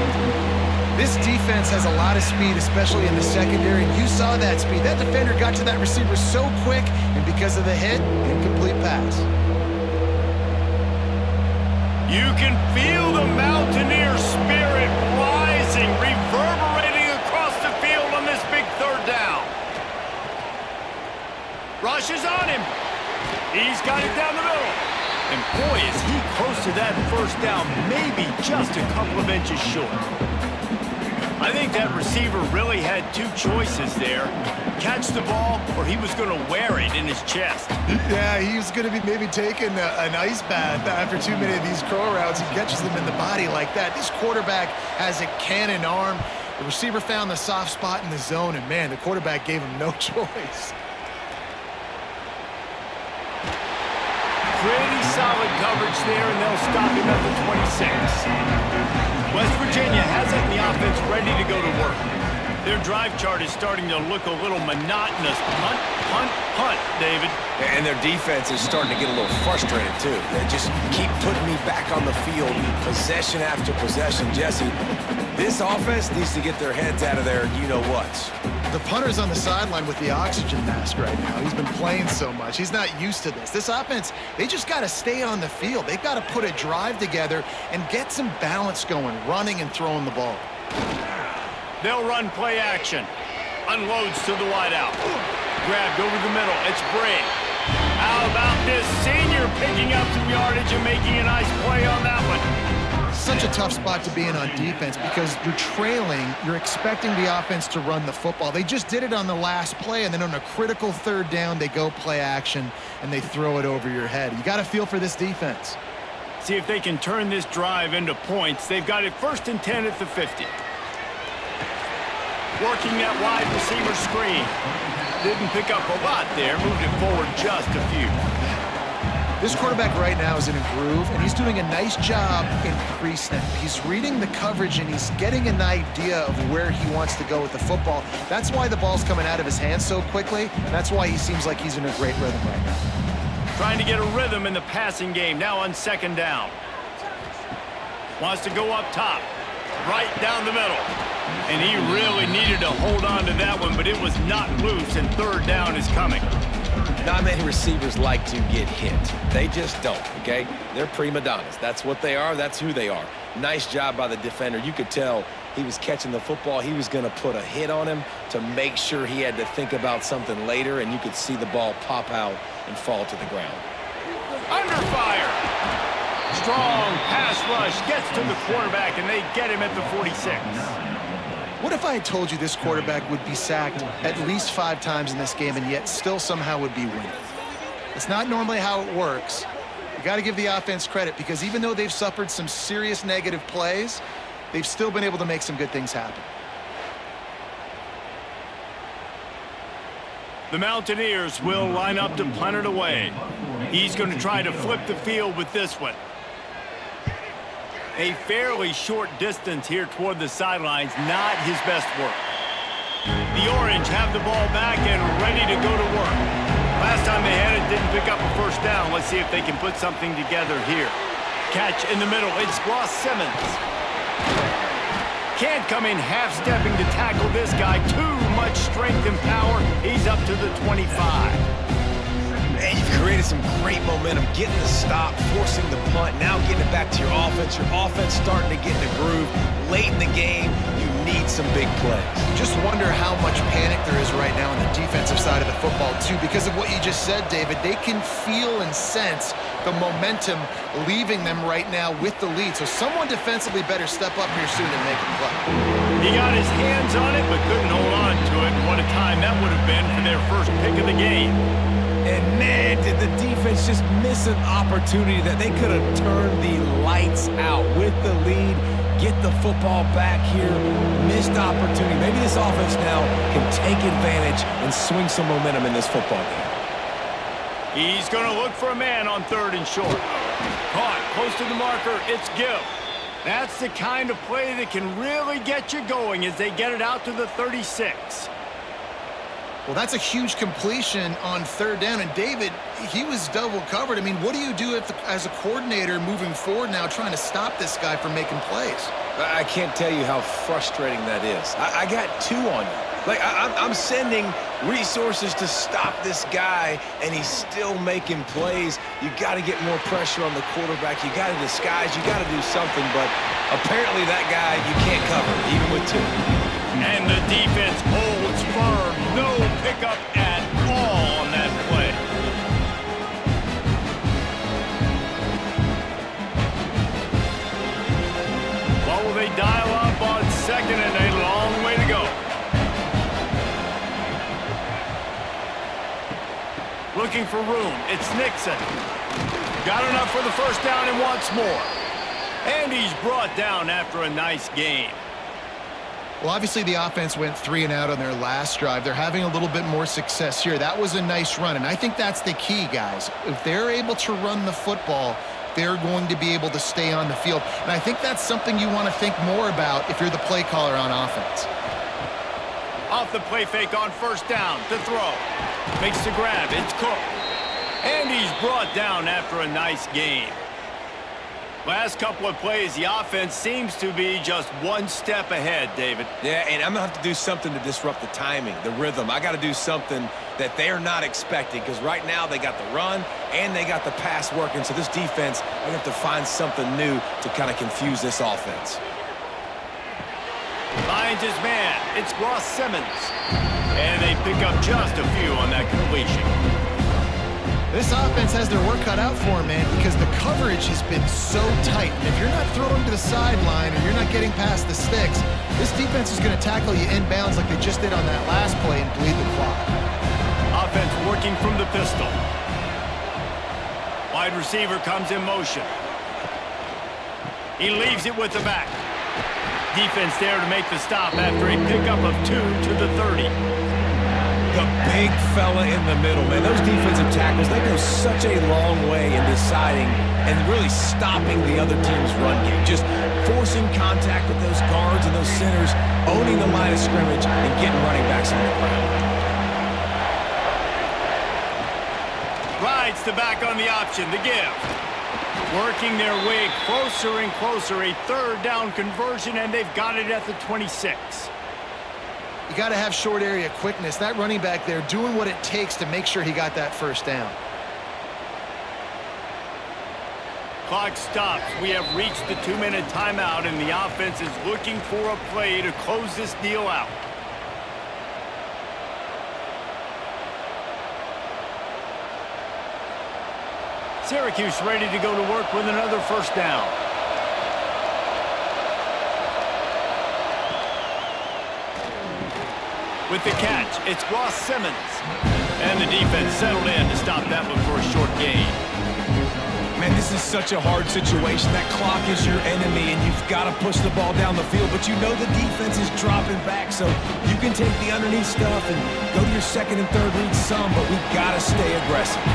This defense has a lot of speed, especially in the secondary. You saw that speed. That defender got to that receiver so quick, and because of the hit, incomplete pass. You can feel the Mountaineer spirit rising, reverberating across the field on this big 3rd down. Rushes on him. He's got it down the middle. And boy, is he close to that 1st down, maybe just a couple of inches short. I think that receiver really had 2 choices there. Catch the ball, or he was going to wear it in his chest. Yeah, he was going to be maybe taking an ice bath after too many of these crow routes. He catches them in the body like that. This quarterback has a cannon arm. The receiver found the soft spot in the zone, and man, the quarterback gave him no choice. Pretty solid coverage there, and they'll stop him at the 26. West Virginia has it, and the offense ready to go to work. Their drive chart is starting to look a little monotonous. Punt, punt, punt, David. And their defense is starting to get a little frustrated, too. They just keep putting me back on the field, possession after possession. Jesse, this offense needs to get their heads out of their you-know-whats. The punter's on the sideline with the oxygen mask right now. He's been playing so much. He's not used to this. This offense, they just got to stay on the field. They've got to put a drive together and get some balance going, running and throwing the ball. They'll run play action. Unloads to the wideout. Grabbed over the middle. It's Bray. How about this senior picking up some yardage and making a nice play on that one? Such a tough spot to be in on defense because you're trailing. You're expecting the offense to run the football. They just did it on the last play, and then on a critical third down, they go play action, and they throw it over your head. You got to feel for this defense. See if they can turn this drive into points. They've got it 1st and 10 at the 50. Working that wide receiver screen. Didn't pick up a lot there. Moved it forward just a few. This quarterback right now is in a groove, and he's doing a nice job in pre-snap. He's reading the coverage, and he's getting an idea of where he wants to go with the football. That's why the ball's coming out of his hands so quickly, and that's why he seems like he's in a great rhythm right now. Trying to get a rhythm in the passing game, now on 2nd down. Wants to go up top, right down the middle. And he really needed to hold on to that one, but it was not loose, and 3rd down is coming. Not many receivers like to get hit. They just don't, okay? They're prima donnas. That's what they are. That's who they are. Nice job by the defender. You could tell he was catching the football. He was going to put a hit on him to make sure he had to think about something later, and you could see the ball pop out and fall to the ground. Under fire. Strong pass rush gets to the quarterback, and they get him at the 46. What if I had told you this quarterback would be sacked at least 5 times in this game and yet still somehow would be winning? It's not normally how it works. You got to give the offense credit because even though they've suffered some serious negative plays, they've still been able to make some good things happen. The Mountaineers will line up to punt it away. He's going to try to flip the field with this one. A fairly short distance here toward the sidelines, not his best work. The Orange have the ball back and ready to go to work. Last time they had it, didn't pick up a 1st down. Let's see if they can put something together here. Catch in the middle, it's Ross Simmons. Can't come in half-stepping to tackle this guy. Too much strength and power. He's up to the 25. Man, you've created some great momentum, getting the stop, forcing the punt, now getting it back to your offense. Your offense starting to get in the groove. Late in the game, you need some big plays. Just wonder how much panic there is right now on the defensive side of the football, too. Because of what you just said, David, they can feel and sense the momentum leaving them right now with the lead. So someone defensively better step up here soon and make a play. He got his hands on it, but couldn't hold on to it. What a time that would have been for their first pick of the game. And man, did the defense just miss an opportunity that they could have turned the lights out with the lead, get the football back here, missed opportunity. Maybe this offense now can take advantage and swing some momentum in this football game. He's going to look for a man on 3rd and short. Caught close to the marker, it's Gill. That's the kind of play that can really get you going as they get it out to the 36. Well, that's a huge completion on 3rd down. And David, he was double covered. I mean, what do you do as a coordinator moving forward now trying to stop this guy from making plays? I can't tell you how frustrating that is. I got 2 on you. Like, I'm sending resources to stop this guy, and he's still making plays. You got to get more pressure on the quarterback. You got to disguise. You got to do something. But apparently that guy you can't cover, even with 2. And the defense holds firm. No pickup at all on that play. What will they dial up on 2nd and a long way to go? Looking for room. It's Nixon. Got enough for the 1st down and wants more. And he's brought down after a nice game. Well, obviously the offense went 3 and out on their last drive. They're having a little bit more success here. That was a nice run, and I think that's the key, guys. If they're able to run the football, they're going to be able to stay on the field. And I think that's something you want to think more about if you're the play caller on offense. Off the play fake on first down to throw. Makes the grab. It's Cook. And he's brought down after a nice gain. Last couple of plays, the offense seems to be just one step ahead, David. Yeah, and I'm going to have to do something to disrupt the timing, the rhythm. I got to do something that they're not expecting, because right now they got the run and they got the pass working. So this defense, they're going to have to find something new to kind of confuse this offense. Finds his man. It's Ross Simmons. And they pick up just a few on that completion. This offense has their work cut out for them, man, because the coverage has been so tight. And if you're not throwing to the sideline or you're not getting past the sticks, this defense is going to tackle you inbounds like they just did on that last play and bleed the clock. Offense working from the pistol. Wide receiver comes in motion. He leaves it with the back. Defense there to make the stop after a pickup of 2 to the 30. The big fella in the middle, man. Those defensive tackles, they go such a long way in deciding and really stopping the other team's run game. Just forcing contact with those guards and those centers, owning the line of scrimmage, and getting running backs on the ground. Rides the back on the option, the give. Working their way closer and closer, a third down conversion, and they've got it at the 26. You got to have short area quickness. That running back there doing what it takes to make sure he got that first down. Clock stops. We have reached the 2-minute timeout, and the offense is looking for a play to close this deal out. Syracuse ready to go to work with another first down. With the catch, it's Ross Simmons. And the defense settled in to stop that one for a short gain. Man, this is such a hard situation. That clock is your enemy, and you've got to push the ball down the field. But you know the defense is dropping back, so you can take the underneath stuff and go to your second and third read some, but we've got to stay aggressive.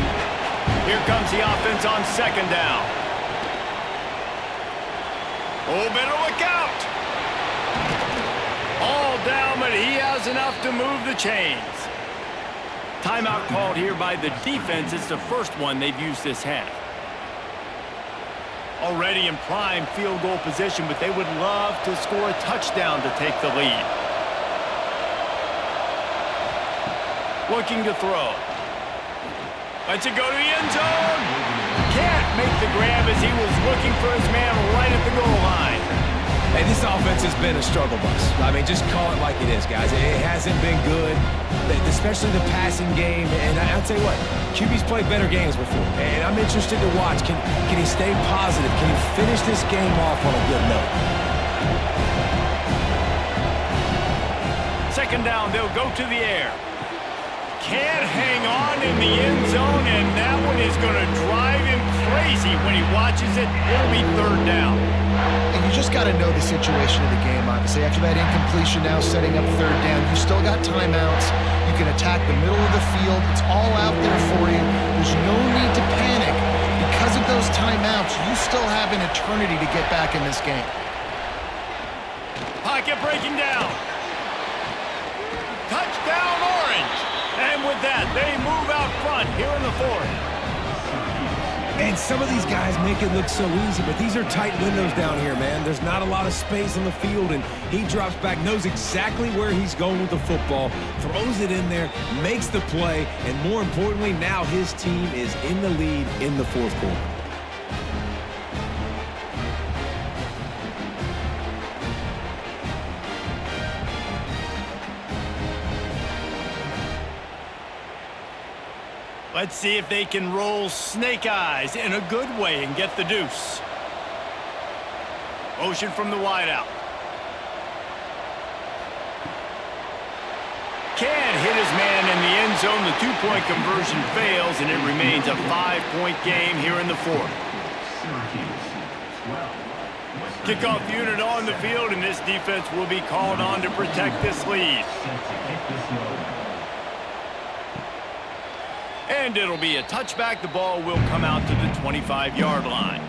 Here comes the offense on second down. Oh, better look out. All down, but he has enough to move the chains. Timeout called here by the defense. It's the first one they've used this half. Already in prime field goal position, but they would love to score a touchdown to take the lead. Looking to throw. Lets it go to the end zone. Can't make the grab as he was looking for his man right at the goal line. Hey, this offense has been a struggle bus. I mean, just call it like it is, guys. It hasn't been good, especially the passing game. And I'll tell you what, QB's played better games before. And I'm interested to watch. Can he stay positive? Can he finish this game off on a good note? Second down, they'll go to the air. Can't hang on in the end zone, and that one is going to drive him crazy when he watches it. It'll be third down. And you just got to know the situation of the game, obviously. After that incompletion now setting up third down, you still got timeouts. You can attack the middle of the field. It's all out there for you. There's no need to panic. Because of those timeouts, you still have an eternity to get back in this game. Pocket breaking down. Touchdown, Orange. And with that, they move out front here in the fourth. And some of these guys make it look so easy, but these are tight windows down here, man. There's not a lot of space on the field, and he drops back, knows exactly where he's going with the football, throws it in there, makes the play, and more importantly, now his team is in the lead in the fourth quarter. Let's see if they can roll snake eyes in a good way and get the deuce. Motion from the wideout. Can't hit his man in the end zone. The two-point conversion fails, and it remains a 5-point game here in the fourth. Syracuse 12, Kickoff unit on the field, and this defense will be called on to protect this lead. And it'll be a touchback. The ball will come out to the 25-yard line.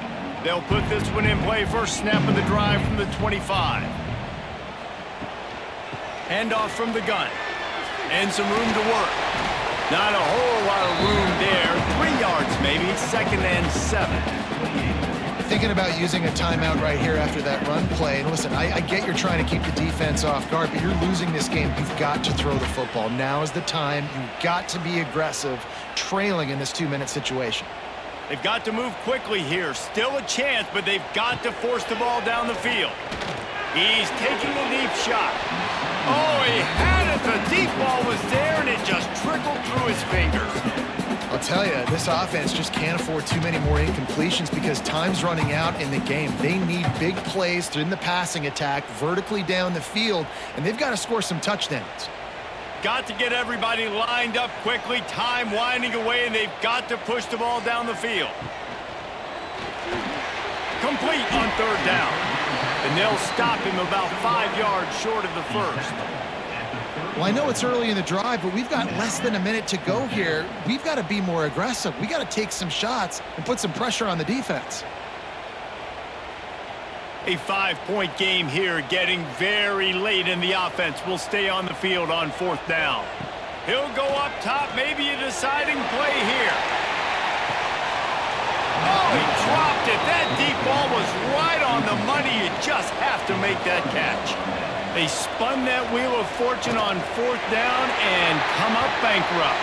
They'll put this one in play. First snap of the drive from the 25. Handoff from the gun. And some room to work. Not a whole lot of room there. 3 yards maybe. 2nd and 7. Thinking about using a timeout right here after that run play. And listen, I get you're trying to keep the defense off guard, but you're losing this game. You've got to throw the football. Now is the time. You've got to be aggressive, trailing in this 2-minute situation. They've got to move quickly here. Still a chance, but they've got to force the ball down the field. He's taking a deep shot. Oh, he had it. The deep ball was there, and it just trickled through his fingers. I'll tell you, this offense just can't afford too many more incompletions because time's running out in the game. They need big plays in the passing attack, vertically down the field, and they've got to score some touchdowns. Got to get everybody lined up quickly. Time winding away, and they've got to push the ball down the field. Complete on 3rd down. And they'll stop him about 5 yards short of the first. Well, I know it's early in the drive, but we've got less than a minute to go here. We've got to be more aggressive. We got to take some shots and put some pressure on the defense. A 5-point game here, getting very late, in the offense will stay on the field on 4th down. He'll go up top, maybe a deciding play here. Oh, he dropped it. That deep ball was right on the money. You just have to make that catch. They spun that wheel of fortune on 4th down and come up bankrupt.